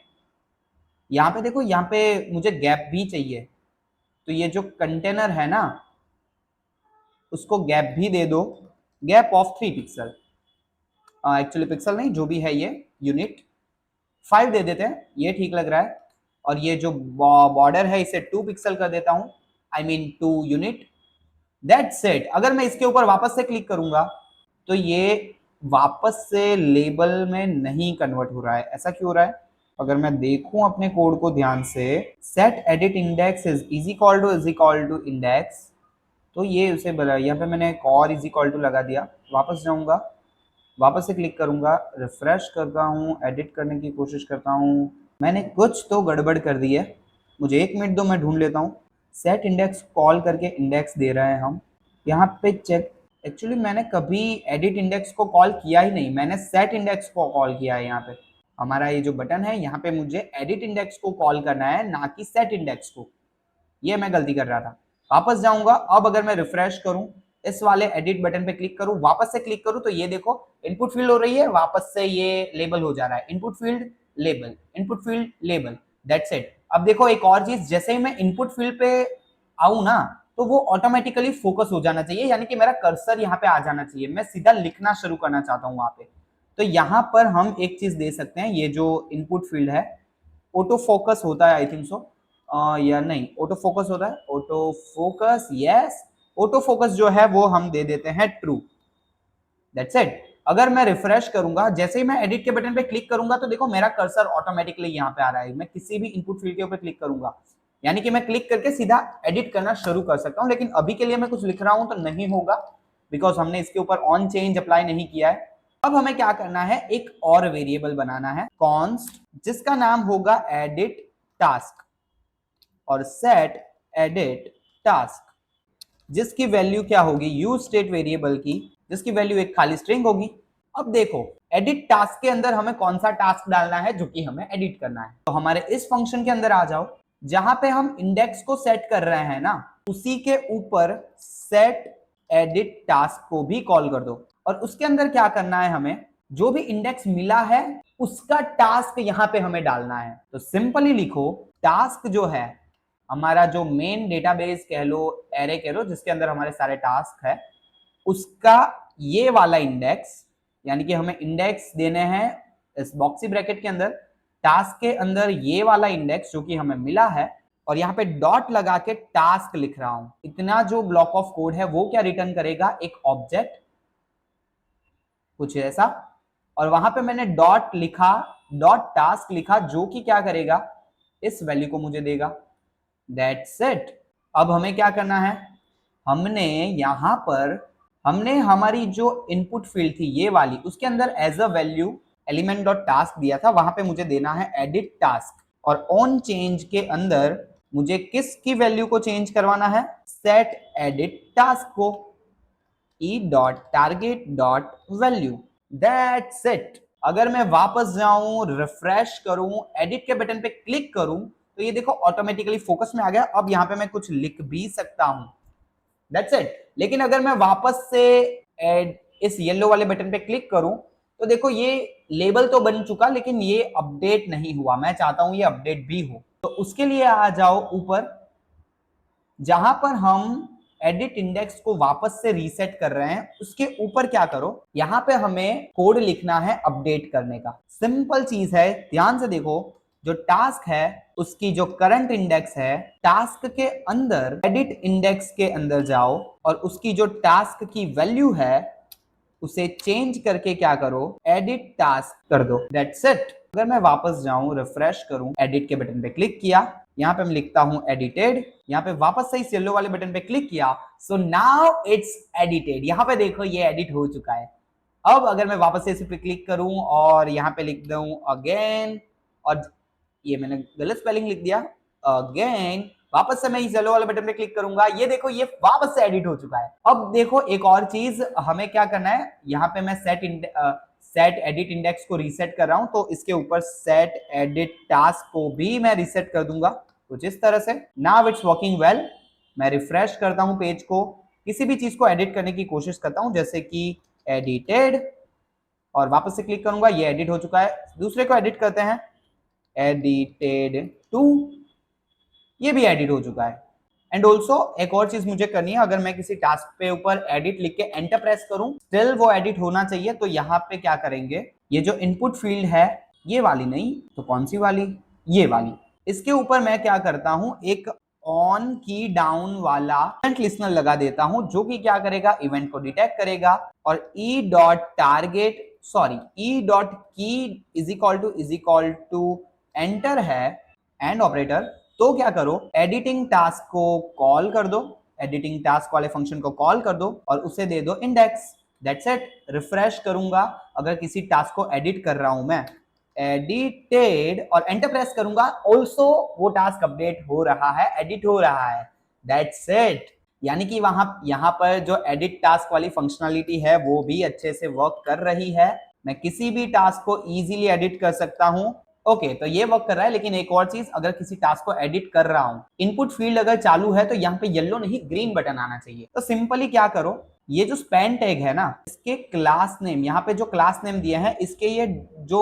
यहाँ पे देखो, यहाँ पे मुझे गैप भी चाहिए, तो ये जो कंटेनर है ना उसको गैप भी दे दो, gap of 3 pixel, actually pixel नहीं, जो भी है ये यूनिट 5 दे देते हैं, ये ठीक लग रहा है। और ये जो बॉर्डर है इसे 2 पिक्सल कर देता हूं, I mean 2 unit. That's it. अगर मैं इसके ऊपर वापस से क्लिक करूंगा तो ये वापस से लेबल में नहीं कन्वर्ट हो रहा है। ऐसा क्यों हो रहा है? अगर मैं देखूं अपने कोड को ध्यान से, set edit index is equal to index, तो ये उसे बोला, यहाँ पे मैंने एक और इज इक्वल टू लगा दिया। वापस जाऊंगा, वापस से क्लिक करूंगा, रिफ्रेश करता हूँ, एडिट करने की कोशिश करता हूँ, मैंने कुछ तो गड़बड़ कर दी है। मुझे 1 मिनट दो, मैं ढूंढ लेता हूँ। सेट इंडेक्स कॉल करके इंडेक्स दे रहे हैं हम यहाँ पे, चेक। एक्चुअली मैंने कभी एडिट इंडेक्स को कॉल किया ही नहीं, मैंने सेट इंडेक्स को कॉल किया है। यहाँ पे हमारा ये जो बटन है, यहाँ पे मुझे एडिट इंडेक्स को कॉल करना है, ना कि सेट इंडेक्स को। ये मैं गलती कर रहा था। वापस जाऊंगा, अब अगर मैं रिफ्रेश करूं, इस वाले एडिट बटन पे क्लिक करूं, वापस से क्लिक करूं, तो ये देखो इनपुट फील्ड हो रही है, वापस से ये लेबल हो जा रहा है, input field label, input field label. That's it. अब देखो एक और चीज, जैसे ही मैं इनपुट फील्ड पे आऊं ना, तो वो ऑटोमेटिकली फोकस हो जाना चाहिए, यानी कि मेरा कर्सर यहाँ पे आ जाना चाहिए, मैं सीधा लिखना शुरू करना चाहता हूँ वहां पे। तो यहाँ पर हम एक चीज दे सकते हैं, ये जो इनपुट फील्ड है, ऑटो फोकस होता है आई थिंक सो, या नहीं, ऑटो फोकस होता है, auto focus, yes. Auto focus जो है वो हम दे देते हैं ट्रू। That's it. अगर मैं रिफ्रेश करूंगा, जैसे ही मैं एडिट के बटन पे क्लिक करूंगा, तो देखो मेरा कर्सर ऑटोमेटिकली यहाँ पे आ रहा है। मैं किसी भी इनपुट फील्ड के ऊपर क्लिक करूंगा, यानी कि मैं क्लिक करके सीधा एडिट करना शुरू कर सकता हूँ। लेकिन अभी के लिए मैं कुछ लिख रहा हूं तो नहीं होगा, बिकॉज हमने इसके ऊपर ऑन चेंज अप्लाई नहीं किया है। अब हमें क्या करना है, एक और वेरिएबल बनाना है, कॉन्स्ट, जिसका नाम होगा एडिट टास्क, और सेट एडिट टास्क, जिसकी वैल्यू क्या होगी, यूज स्टेट वेरिएबल की, जिसकी वैल्यू एक खाली स्ट्रिंग होगी। अब देखो एडिट टास्क के अंदर हमें कौन सा टास्क डालना है जो कि हमें एडिट करना है। तो हमारे इस फंक्शन के अंदर आ जाओ, जहां पे हम इंडेक्स को सेट कर रहे हैं ना, उसी के ऊपर सेट एडिट टास्क को भी कॉल कर दो। और उसके अंदर क्या करना है, हमें जो भी इंडेक्स मिला है उसका टास्क यहां पे हमें डालना है। तो सिंपली लिखो, टास्क जो है हमारा, जो मेन डेटाबेस कह लो, एरे कह लो, जिसके अंदर हमारे सारे टास्क है, उसका ये वाला इंडेक्स, यानी कि हमें इंडेक्स देने हैं इस बॉक्सी ब्रैकेट के अंदर, टास्क के अंदर ये वाला इंडेक्स जो कि हमें मिला है, और यहाँ पे डॉट लगा के टास्क लिख रहा हूं। इतना जो ब्लॉक ऑफ कोड है वो क्या रिटर्न करेगा, एक ऑब्जेक्ट कुछ ऐसा, और वहां पे मैंने डॉट लिखा, डॉट टास्क लिखा, जो कि क्या करेगा, इस वैल्यू को मुझे देगा। That's it. अब हमें क्या करना है, हमने यहां पर, हमने हमारी जो इनपुट फील्ड थी ये वाली, उसके अंदर as a value element dot task दिया था, वहां पे मुझे देना है एडिट टास्क। और ऑन चेंज के अंदर मुझे किसकी वैल्यू को चेंज करवाना है, सेट एडिट टास्क को, E dot target dot value. That's it. अगर मैं वापस जाऊं, रिफ्रेश करूं, एडिट के बटन पे क्लिक करूं, तो ये देखो ऑटोमेटिकली फोकस में आ गया। अब यहां पे मैं कुछ लिख भी सकता हूं। That's it. लेकिन अगर मैं वापस से इस येलो वाले बटन पे क्लिक करूं, तो देखो ये लेबल तो बन चुका, लेकिन ये अपडेट नहीं हुआ। मैं चाहता हूं ये अपडेट भी हो, तो उसके लिए आ जाओ ऊपर, जहां पर हम एडिट इंडेक्स को वापस से रीसेट कर रहे हैं, उसके ऊपर क्या करो, यहां पे हमें कोड लिखना है अपडेट करने का। सिंपल चीज है, ध्यान से देखो, जो टास्क है उसकी जो करंट इंडेक्स है, टास्क के अंदर एडिट इंडेक्स के अंदर जाओ, और उसकी जो टास्क की वैल्यू है उसे चेंज करके क्या करो, एडिट टास्क कर दो। That's it. अगर मैं वापस जाऊं, रिफ्रेश करूं, एडिट के बटन पे क्लिक किया, यहां पे मैं लिखता हूं एडिटेड, यहां पे वापस से इस येलो वाले बटन पे क्लिक किया, सो नाउ इट्स एडिटेड। यहां पे देखो ये एडिट हो चुका है। अब अगर मैं वापस से इस पे क्लिक करूं और यहां पे लिख दूं अगेन, और ये मैंने गलत स्पेलिंग लिख दिया, अगेन, वापस से मैं इस येलो वाले बटन पे क्लिक करूंगा, ये देखो ये वापस से एडिट हो चुका है। अब देखो एक और चीज हमें क्या करना है, यहाँ पे मैं सेट एडिट इंडेक्स को रीसेट कर रहा हूं, तो इसके ऊपर सेट एडिट टास्क को भी मैं रीसेट कर दूंगा कुछ इस तरह से। Now it's working well. मैं रिफ्रेश करता हूं पेज को, किसी भी चीज को एडिट करने की कोशिश करता हूं, जैसे कि एडिटेड, और वापस से क्लिक करूंगा, ये एडिट हो चुका है। दूसरे को एडिट करते हैं, एडिटेड 2, ये भी एडिट हो चुका है। एंड ऑल्सो एक और चीज मुझे करनी है, अगर मैं किसी टास्क पे ऊपर एडिट लिख के एंटर प्रेस करूं स्टिल वो एडिट होना चाहिए, तो यहाँ पे क्या करेंगे, ये जो इनपुट फील्ड है, ये वाली नहीं तो कौन सी वाली, ये वाली, इसके ऊपर मैं क्या करता हूं, एक ऑन की डाउन वाला इवेंट लिस्नर लगा देता हूं, जो कि क्या करेगा, इवेंट को डिटेक्ट करेगा और E dot target sorry E dot की इज इक्वल टू एंटर है एंड ऑपरेटर, तो क्या करो, एडिटिंग टास्क को कॉल कर दो, एडिटिंग टास्क वाले फंक्शन को कॉल कर दो और उसे दे दो इंडेक्स, दैट्स इट। रिफ्रेश करूंगा, अगर किसी टास्क को एडिट कर रहा हूं मैं, एडिटेड और एंटर प्रेस करूंगा, ऑल्सो वो टास्क अपडेट हो रहा है, एडिट हो रहा है, दैट्स इट। यानी कि वहां यहां पर जो एडिट टास्क वाली फंक्शनलिटी है वो भी अच्छे से वर्क कर रही है, मैं किसी भी टास्क को इजीली एडिट कर सकता हूं। ओके, तो ये वर्क कर रहा है, लेकिन एक और चीज, अगर किसी टास्क को एडिट कर रहा हूं, इनपुट फील्ड अगर चालू है तो यहाँ पे येलो नहीं ग्रीन बटन आना चाहिए। तो सिंपली क्या करो, ये जो स्पैन टैग है ना, इसके क्लास नेम, यहाँ पे जो क्लास नेम दिए हैं, इसके ये जो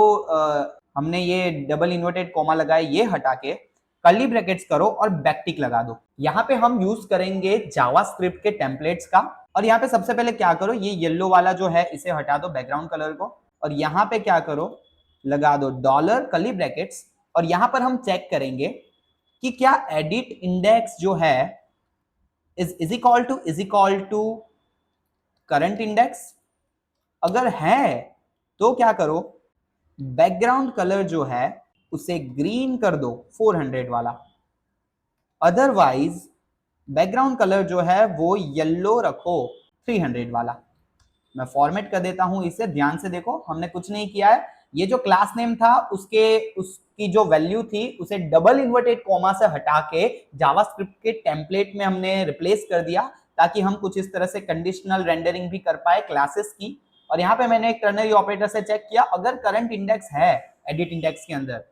हमने ये डबल इन्वर्टेड कॉमा लगाए, ये हटा के कर्ली ब्रैकेट्स करो और बैकटिक लगा दो। यहाँ पे हम यूज करेंगे जावास्क्रिप्ट के टेम्पलेट्स का, और यहाँ पे सबसे पहले क्या करो, ये येलो वाला जो है इसे हटा दो बैकग्राउंड कलर को, और यहाँ पे क्या करो, लगा दो डॉलर कर्ली ब्रैकेट्स, और यहाँ पर हम चेक करेंगे कि क्या एडिट इंडेक्स जो है is equal to current index, अगर है तो क्या करो, बैकग्राउंड कलर जो है उसे ग्रीन कर दो 400 वाला, अदरवाइज बैकग्राउंड कलर जो है वो येलो रखो 300 वाला। मैं फॉर्मेट कर देता हूं इसे, ध्यान से देखो, हमने कुछ नहीं किया है, ये जो क्लास नेम था उसकी जो वैल्यू थी उसे डबल इन्वर्टेड कॉमा से हटा के जावास्क्रिप्ट के टेम्पलेट में हमने रिप्लेस कर दिया, ताकि हम कुछ इस तरह से कंडीशनल रेंडरिंग भी कर पाए क्लासेस की। और यहाँ पे मैंने एक टर्नरी ऑपरेटर से चेक किया, अगर करंट इंडेक्स है एडिट इंडेक्स के अंदर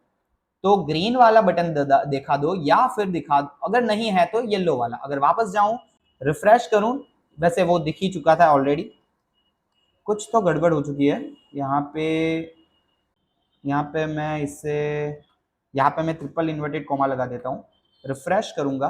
तो ग्रीन वाला बटन दिखा दो, या फिर दिखा दो, अगर नहीं है तो येलो वाला। अगर वापस जाऊं, रिफ्रेश करूं, वैसे वो दिख ही चुका था ऑलरेडी, कुछ तो गड़बड़ हो चुकी है यहाँ पे मैं इसे, यहाँ पे मैं ट्रिपल इन्वर्टेड कॉमा लगा देता हूँ, रिफ्रेश करूंगा,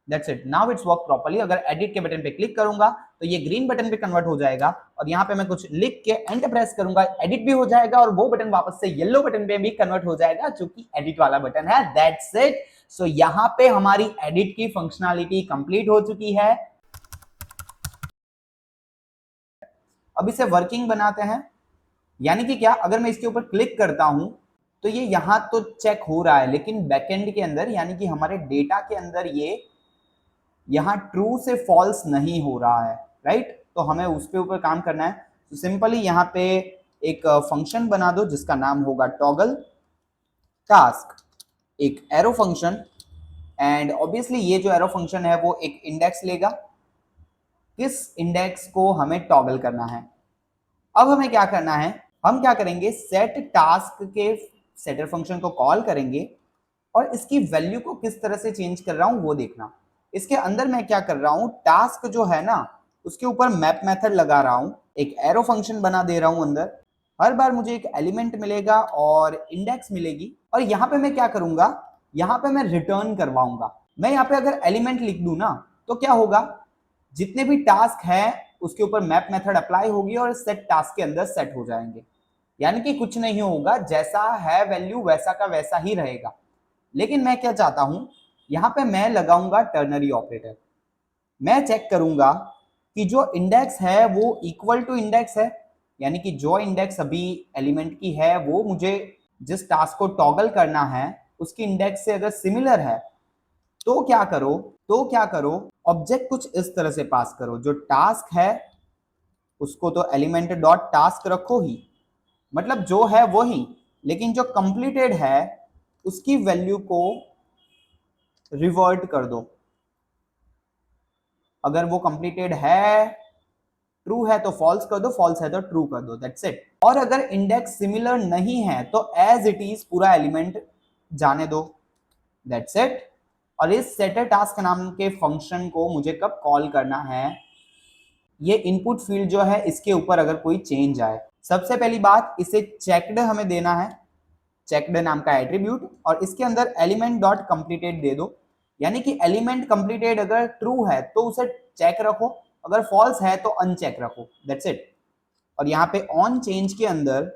that's it, now it's work properly. अगर एडिट के बटन पे क्लिक करूंगा तो ये ग्रीन बटन पे कन्वर्ट हो जाएगा, और यहाँ पे मैं कुछ लिख के एंटर प्रेस करूंगा, एडिट भी हो जाएगा, और वो बटन वापस से येलो बटन पे भी कन्वर्ट हो जाएगा, जो कि एडिट वाला बटन है, दैट्स इट। सो यहाँ पे हमारी एडिट की फंक्शनलिटी कंप्लीट हो चुकी है। अब इसे वर्किंग बनाते हैं, यानी कि क्या, अगर मैं इसके ऊपर क्लिक करता हूं तो ये यहां तो चेक हो रहा है, लेकिन बैकएंड के अंदर यानी कि हमारे डेटा के अंदर ये यहां ट्रू से फॉल्स नहीं हो रहा है, राइट। तो हमें उस पे ऊपर काम करना है। तो सिंपली यहाँ पे एक फंक्शन बना दो जिसका नाम होगा टॉगल टास्क, एक एरो फंक्शन, एंड ऑब्वियसली ये जो एरो फंक्शन है वो एक इंडेक्स लेगा, किस इंडेक्स को हमें टॉगल करना है। अब हमें क्या करना है, हम क्या करेंगे, सेट टास्क के सेटर फंक्शन को कॉल करेंगे, और इसकी वैल्यू को किस तरह से चेंज कर रहा हूं वो देखना। इसके अंदर मैं क्या कर रहा हूं, टास्क जो है ना उसके ऊपर मैप मेथड लगा रहा हूं, एक एरो फंक्शन बना दे रहा हूं अंदर, हर बार मुझे एक एलिमेंट मिलेगा और इंडेक्स मिलेगी, और यहां पे मैं क्या करूंगा, यहां पे मैं रिटर्न करवाऊंगा। मैं यहां पे अगर एलिमेंट लिख दूं ना तो क्या होगा, जितने भी टास्क है उसके ऊपर मैप मेथड अप्लाई होगी और सेट टास्क के अंदर सेट हो जाएंगे, यानी कि कुछ नहीं होगा, जैसा है वैल्यू वैसा का वैसा ही रहेगा। लेकिन मैं क्या चाहता हूं, यहां पे मैं लगाऊंगा टर्नरी ऑपरेटर, मैं चेक करूंगा कि जो इंडेक्स है वो इक्वल टू इंडेक्स है, यानी कि जो इंडेक्स अभी एलिमेंट की है वो मुझे जिस टास्क को टॉगल करना है उसकी इंडेक्स से अगर सिमिलर है तो क्या करो, ऑब्जेक्ट कुछ इस तरह से पास करो, जो टास्क है उसको तो एलिमेंट डॉट टास्क रखो ही, मतलब जो है वो ही, लेकिन जो कंप्लीटेड है उसकी वैल्यू को रिवर्ट कर दो, अगर वो कंप्लीटेड है, ट्रू है तो फॉल्स कर दो, फॉल्स है तो ट्रू कर दो, दैट्स इट। और अगर इंडेक्स सिमिलर नहीं है तो एज इट इज पूरा एलिमेंट जाने दो, दैट्स इट। और इस सेटर टास्क नाम के फंक्शन को मुझे कब कॉल करना है, ये इनपुट फील्ड जो है इसके ऊपर अगर कोई चेंज आए, सबसे पहली बात इसे चेक्ड हमें देना है, चेक्ड नाम का एट्रीब्यूट, और इसके अंदर एलिमेंट डॉट कंप्लीटेड दे दो, यानी कि एलिमेंट कंप्लीटेड अगर ट्रू है तो उसे चेक रखो, अगर फॉल्स है तो अनचेक रखो, दैट्स इट। और यहाँ पे ऑन चेंज के अंदर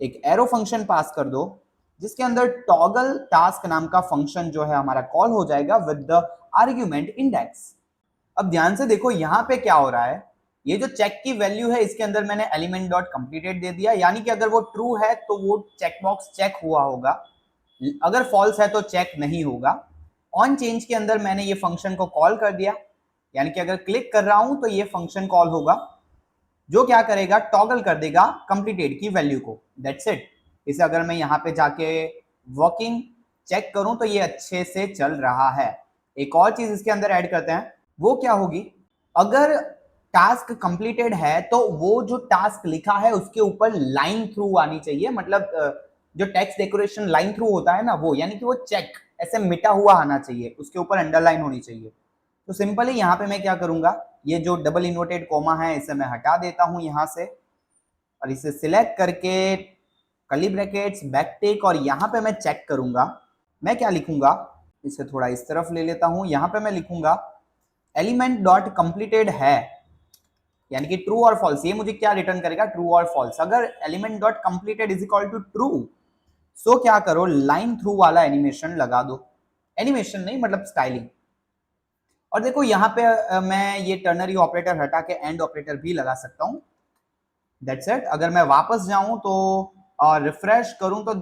एक एरो फंक्शन पास कर दो जिसके अंदर टॉगल टास्क नाम का फंक्शन जो है हमारा कॉल हो जाएगा विद द आर्ग्यूमेंट इंडेक्स। अब ध्यान से देखो यहाँ पे क्या हो रहा है, ये जो चेक की वैल्यू है इसके अंदर मैंने एलिमेंट डॉट कंप्लीटेड दे दिया, यानी कि अगर वो ट्रू है तो वो चेक बॉक्स चेक हुआ होगा, अगर फॉल्स है तो चेक नहीं होगा। ऑन चेंज के अंदर मैंने ये फंक्शन को कॉल कर दिया, यानी कि अगर क्लिक कर रहा हूं तो ये फंक्शन कॉल होगा जो क्या करेगा, टॉगल कर देगा कंप्लीटेड की वैल्यू को, दैट्स इट। इसे अगर मैं यहाँ पे जाके वर्किंग चेक करूं तो ये अच्छे से चल रहा है। एक और चीज इसके अंदर ऐड करते हैं, वो क्या होगी, अगर टास्क कंप्लीटेड है तो वो जो टास्क लिखा है उसके ऊपर लाइन थ्रू आनी चाहिए, मतलब जो टेक्स्ट डेकोरेशन लाइन थ्रू होता है ना वो, यानी कि वो चेक ऐसे मिटा हुआ आना चाहिए, उसके ऊपर अंडरलाइन होनी चाहिए। तो सिंपली यहाँ पे मैं क्या करूंगा, ये जो डबल इन्वर्टेड कोमा है इसे मैं हटा देता हूं यहां से, और इसे सिलेक्ट करके कर्ली ब्रैकेट्स बैकटिक, और यहाँ पे मैं चेक करूंगा, मैं क्या लिखूंगा, इसे थोड़ा इस तरफ ले लेता हूं, यहाँ पे मैं लिखूंगा एलिमेंट डॉट कंप्लीटेड है, यानी कि ट्रू और फॉल्स, ये मुझे क्या रिटर्न करेगा, ट्रू और फॉल्स। अगर element dot completed is equal to true, so क्या करो, लाइन थ्रू वाला एनिमेशन लगा दो, एनिमेशन नहीं मतलब स्टाइलिंग। और देखो यहाँ पे मैं ये टर्नरी ऑपरेटर हटा के एंड ऑपरेटर भी लगा सकता हूँ, दैट्स इट। अगर मैं वापस जाऊं तो और रिफ्रेश करूं तो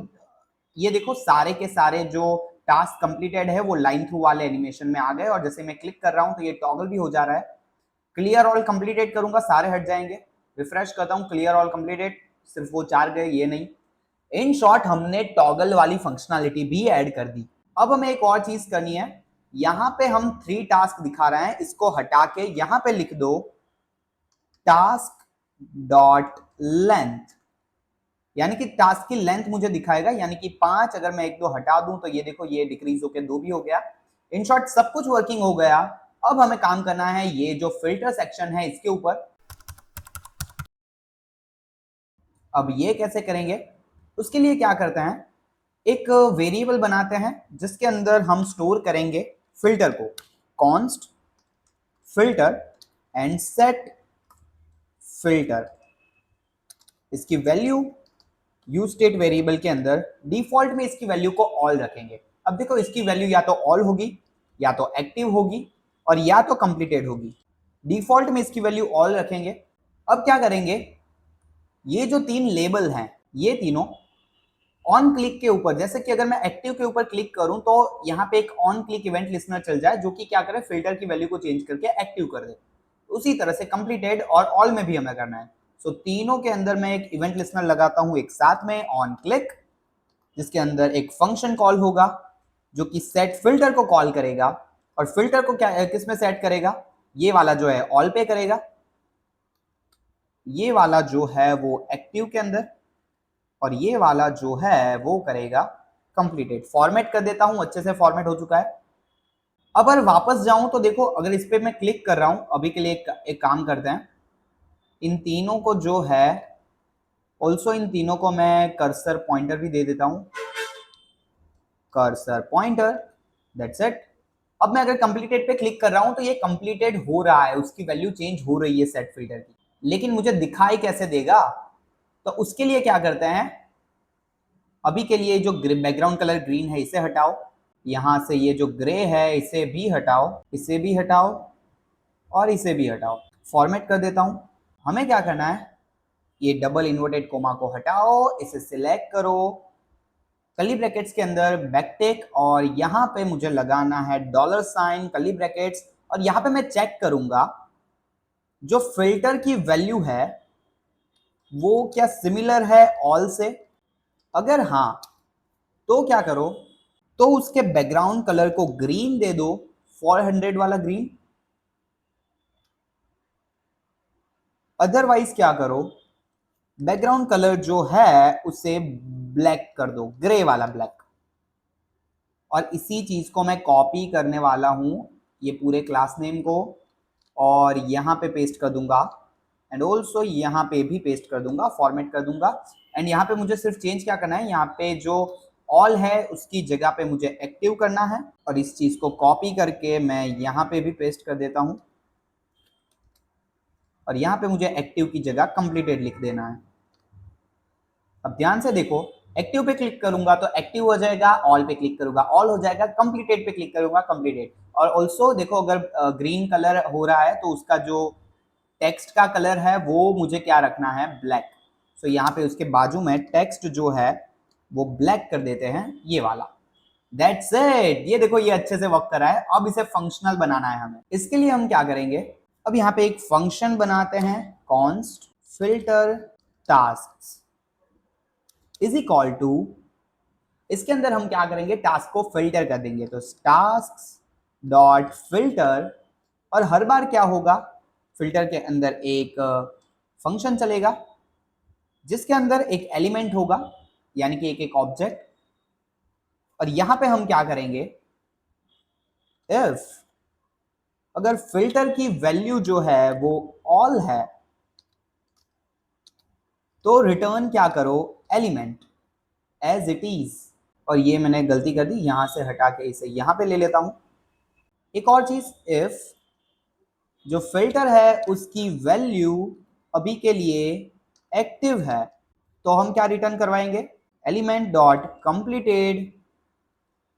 ये देखो सारे के सारे जो टास्क कंप्लीटेड है वो लाइन थ्रू वाले एनिमेशन में आ गए, और जैसे मैं क्लिक कर रहा हूं तो ये टॉगल भी हो जा रहा है। क्लियर ऑल कंप्लीटेड करूंगा सारे हट जाएंगे, रिफ्रेश करता हूं क्लियर ऑल कंप्लीटेड, सिर्फ वो 4 गए, ये नहीं। इन शॉर्ट हमने टॉगल वाली फंक्शनैलिटी भी ऐड कर दी। अब हमें एक और चीज करनी है, यहां पे हम 3 टास्क दिखा रहे हैं, इसको हटा के यहां पे लिख दो टास्क डॉट लेंथ, यानी कि टास्क की लेंथ मुझे दिखाएगा, यानी कि 5, अगर मैं 1 2 हटा दूं तो ये देखो ये डिक्रीज होकर 2 भी हो गया। इन शॉर्ट सब कुछ वर्किंग हो गया। अब हमें काम करना है ये जो फिल्टर सेक्शन है इसके ऊपर। अब ये कैसे करेंगे, उसके लिए क्या करते हैं, एक वेरिएबल बनाते हैं जिसके अंदर हम स्टोर करेंगे फिल्टर को, const filter and set filter. इसकी वैल्यू यूज स्टेट वेरिएबल के अंदर डिफॉल्ट में इसकी वैल्यू को ऑल रखेंगे। अब देखो इसकी वैल्यू या तो ऑल होगी, या तो एक्टिव होगी, और या तो कंप्लीटेड होगी। डिफॉल्ट में इसकी वैल्यू ऑल रखेंगे। अब क्या करेंगे, ये जो 3 लेबल हैं ये तीनों ऑन क्लिक के ऊपर, जैसे कि अगर मैं एक्टिव के ऊपर क्लिक करूं तो यहाँ पे एक ऑन क्लिक इवेंट लिस्नर चल जाए जो कि क्या करे, फिल्टर की वैल्यू को चेंज करके एक्टिव कर दे। उसी तरह से कंप्लीटेड और ऑल में भी हमें करना है। सो तीनों के अंदर मैं एक इवेंट लिस्नर लगाता हूं एक साथ में ऑन क्लिक, जिसके अंदर एक फंक्शन कॉल होगा जो कि सेट फिल्टर को कॉल करेगा, और फिल्टर को क्या किस में सेट करेगा, ये वाला जो है ऑल पे करेगा, ये वाला जो है वो एक्टिव के अंदर, और ये वाला जो है वो करेगा कंप्लीटेड। फॉर्मेट कर देता हूं, अच्छे से फॉर्मेट हो चुका है। अब अगर वापस जाऊं तो देखो अगर इस पे मैं क्लिक कर रहा हूं, अभी के लिए एक काम करते हैं, इन तीनों को जो है ऑल्सो इन तीनों को मैं कर्सर पॉइंटर भी दे देता हूं, कर्सर पॉइंटर, दैट्स इट। अब मैं अगर कंप्लीटेड पे क्लिक कर रहा हूं तो ये कंप्लीटेड हो रहा है, उसकी वैल्यू चेंज हो रही है सेट फिल्टर की, लेकिन मुझे दिखाई कैसे देगा, तो उसके लिए क्या करते हैं, अभी के लिए जो बैकग्राउंड कलर ग्रीन है इसे हटाओ, यहां से ये जो ग्रे है इसे भी हटाओ, इसे भी हटाओ, और इसे भी हटाओ। फॉर्मेट कर देता हूं। हमें क्या करना है, ये डबल इन्वर्टेड कोमा को हटाओ, इसे सिलेक्ट करो, कर्ली ब्रैकेट्स के अंदर बैकटिक, और यहां पे मुझे लगाना है डॉलर साइन कर्ली ब्रैकेट्स, और यहां पे मैं चेक करूंगा जो फिल्टर की वैल्यू है वो क्या सिमिलर है ऑल से। अगर हां तो क्या करो, तो उसके बैकग्राउंड कलर को ग्रीन दे दो, 400 वाला ग्रीन। अदरवाइज क्या करो, बैकग्राउंड कलर जो है उसे ब्लैक कर दो, ग्रे वाला ब्लैक। और इसी चीज को मैं कॉपी करने वाला हूं ये पूरे क्लास नेम को, और यहां पे पेस्ट कर दूंगा, एंड ऑल्सो यहाँ पे भी पेस्ट कर दूंगा, फॉर्मेट कर दूंगा। एंड यहाँ पे मुझे सिर्फ चेंज क्या करना है, यहाँ पे जो ऑल है उसकी जगह पे मुझे एक्टिव करना है, और इस चीज को कॉपी करके मैं यहाँ पे भी पेस्ट कर देता हूँ, और यहाँ पे मुझे एक्टिव की जगह कंप्लीटेड लिख देना है। अब ध्यान से देखो, एक्टिव पे क्लिक करूंगा तो एक्टिव हो जाएगा, ऑल पे क्लिक करूंगा ऑल हो जाएगा, कंप्लीटेड पे क्लिक करूंगा कंप्लीटेड। और ऑल्सो देखो, अगर ग्रीन कलर हो रहा है तो उसका जो टेक्स्ट का कलर है वो मुझे क्या रखना है, ब्लैक। सो यहाँ पे उसके बाजू में टेक्स्ट जो है वो ब्लैक कर देते हैं, ये वाला। That's it. ये देखो, ये अच्छे से वर्क कर रहा है। अब इसे फंक्शनल बनाना है हमें। इसके लिए हम क्या करेंगे, अब यहाँ पे एक फंक्शन बनाते हैं, const filter task is equal to, इसके अंदर हम क्या करेंगे, टास्क को फिल्टर कर देंगे। तो टास्क डॉट फिल्टर, और हर बार क्या होगा, फिल्टर के अंदर एक फंक्शन चलेगा जिसके अंदर एक एलिमेंट होगा, यानी कि एक ऑब्जेक्ट। और यहां पे हम क्या करेंगे, इफ अगर फिल्टर की वैल्यू जो है वो ऑल है तो रिटर्न क्या करो, एलिमेंट एज इट इज। और ये मैंने गलती कर दी, यहां से हटा के इसे यहां पे ले लेता हूं। एक और चीज, इफ जो फिल्टर है उसकी वैल्यू अभी के लिए एक्टिव है तो हम क्या रिटर्न करवाएंगे, एलिमेंट डॉट कंप्लीटेड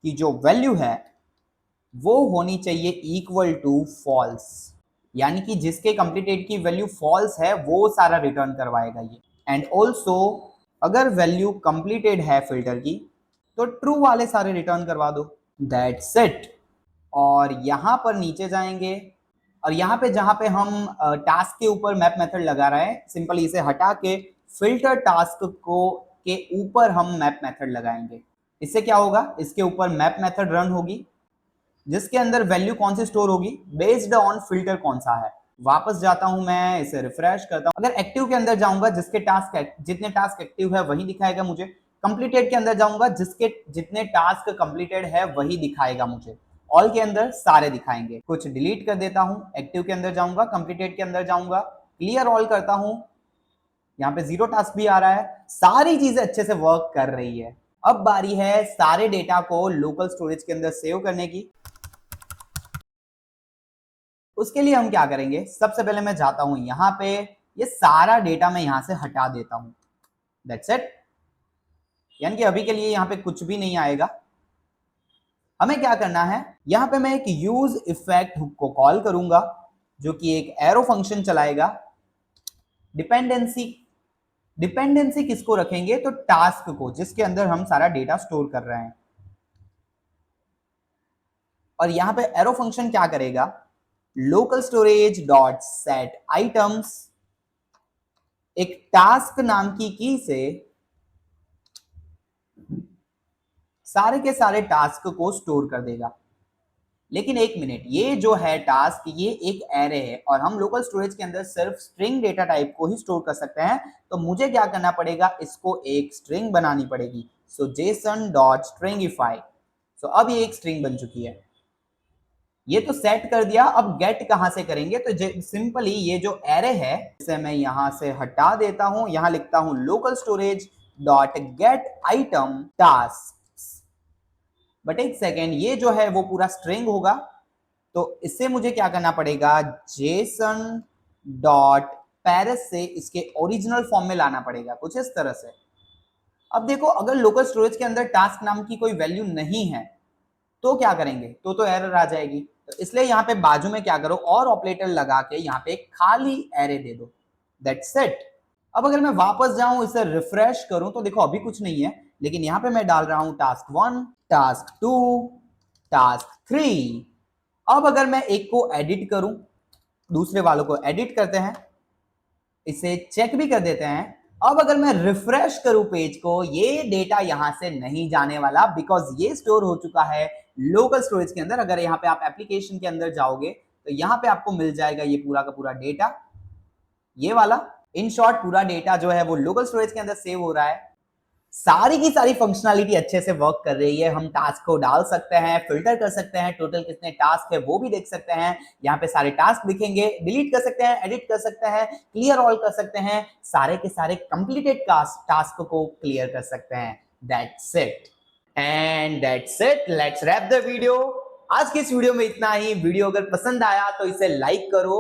की जो वैल्यू है वो होनी चाहिए इक्वल टू फॉल्स, यानी कि जिसके कंप्लीटेड की वैल्यू फॉल्स है वो सारा रिटर्न करवाएगा ये। एंड ऑल्सो अगर वैल्यू कंप्लीटेड है फिल्टर की तो ट्रू वाले सारे रिटर्न करवा दो। That's it. और यहां पर नीचे जाएंगे, और यहाँ पे जहां पे हम टास्क के ऊपर मैप मेथड लगा रहे हैं, सिंपली इसे हटा के फिल्टर टास्क को के ऊपर हम मैप मेथड लगाएंगे। इससे क्या होगा, इसके ऊपर मैप मेथड रन होगी जिसके अंदर वैल्यू कौन सी स्टोर होगी, बेस्ड ऑन फिल्टर कौन सा है। वापस जाता हूं मैं, इसे रिफ्रेश करता हूं। अगर एक्टिव के अंदर जाऊंगा, जिसके टास्क जितने टास्क एक्टिव है वही दिखाएगा मुझे। कंप्लीटेड के अंदर जाऊंगा, जिसके जितने टास्क कंप्लीटेड है वही दिखाएगा मुझे। ऑल के अंदर सारे दिखाएंगे। कुछ डिलीट कर देता हूं, एक्टिव के अंदर जाऊंगा, कंप्लीटेड के अंदर जाऊंगा, क्लियर ऑल करता हूं, यहाँ पे 0 टास्क भी आ रहा है। सारी चीजें अच्छे से वर्क कर रही है। अब बारी है सारे डेटा को लोकल स्टोरेज के अंदर सेव करने की। उसके लिए हम क्या करेंगे, सबसे पहले मैं जाता हूं यहां पे, ये सारा डेटा मैं यहां से हटा देता हूं। That's it. यानी कि अभी के लिए यहां पे कुछ भी नहीं आएगा। हमें क्या करना है, यहां पे मैं एक यूज इफेक्ट हुक को कॉल करूंगा जो कि एक एरो फंक्शन चलाएगा। डिपेंडेंसी, डिपेंडेंसी किसको रखेंगे, तो टास्क को, जिसके अंदर हम सारा डेटा स्टोर कर रहे हैं। और यहां पे एरो फंक्शन क्या करेगा, local storage dot set items, एक टास्क नाम की से सारे के सारे टास्क को स्टोर कर देगा। लेकिन एक मिनट, ये जो है टास्क, ये एक एरे है और हम लोकल स्टोरेज के अंदर सिर्फ स्ट्रिंग डेटा टाइप को ही स्टोर कर सकते हैं। तो मुझे क्या करना पड़ेगा, इसको एक स्ट्रिंग बनानी पड़ेगी। सो जेसन डॉट स्ट्रिंगिफाई। सो अब ये एक स्ट्रिंग बन चुकी है। ये तो सेट कर दिया, अब गेट कहां से करेंगे, तो सिंपली ये जो एरे है इसे मैं यहां से हटा देता हूं, यहां लिखता हूं local storage dot gate item task. But एक सेकेंड, ये जो है वो पूरा स्ट्रिंग होगा, तो इससे मुझे क्या करना पड़ेगा, जेसन डॉट पैरेस से इसके ओरिजिनल फॉर्म में लाना पड़ेगा, कुछ इस तरह से। अब देखो, अगर लोकल स्टोरेज के अंदर टास्क नाम की कोई वैल्यू नहीं है तो क्या करेंगे, तो एरर आ जाएगी। तो इसलिए यहाँ पे बाजू में क्या करो, और ऑपरेटर लगा के यहाँ पे खाली एरे दे दो। That's it. अब अगर मैं वापस जाऊं, इसे रिफ्रेश करूं, तो देखो अभी कुछ नहीं है, लेकिन यहाँ पे मैं डाल रहा हूं टास्क 1, टास्क 2, टास्क 3। अब अगर मैं एक को एडिट करूं, दूसरे वालों को एडिट करते हैं, इसे चेक भी कर देते हैं। अब अगर मैं रिफ्रेश करूं पेज को, ये डेटा यहां से नहीं जाने वाला, बिकॉज ये स्टोर हो चुका है लोकल स्टोरेज के अंदर। अगर यहाँ पे आप एप्लीकेशन के अंदर जाओगे तो यहाँ पे आपको मिल जाएगा ये पूरा का पूरा डेटा, ये वाला। इन शॉर्ट, पूरा डेटा जो है वो लोकल स्टोरेज के अंदर सेव हो रहा है। सारी की सारी फंक्शनलिटी अच्छे से वर्क कर रही है। हम टास्क को डाल सकते हैं, फिल्टर कर सकते हैं, टोटल कितने टास्क है वो भी देख सकते हैं। यहाँ पे सारे टास्क दिखेंगे, डिलीट कर सकते हैं, एडिट कर सकते हैं, क्लियर ऑल कर सकते हैं, सारे के सारे कंप्लीटेड टास्क को क्लियर कर सकते हैं। That's it. And that's it, let's wrap the video. आज की इस वीडियो में इतना ही। वीडियो अगर पसंद आया तो इसे लाइक करो।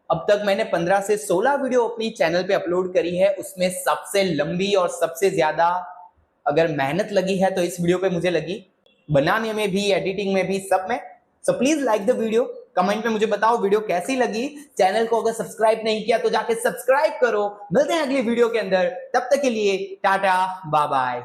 अब तक मैंने 15 से 16 वीडियो अपनी चैनल पे अपलोड करी है, उसमें सबसे लंबी और सबसे ज्यादा अगर मेहनत लगी है तो इस वीडियो पे मुझे लगी, बनाने में भी, एडिटिंग में भी, सब में। So please like the video, comment में मुझे बताओ वीडियो कैसी लगी। चैनल को अगर सब्सक्राइब नहीं किया तो जाके सब्सक्राइब करो। मिलते हैं अगली वीडियो के अंदर, तब तक के लिए टाटा बाय बाय।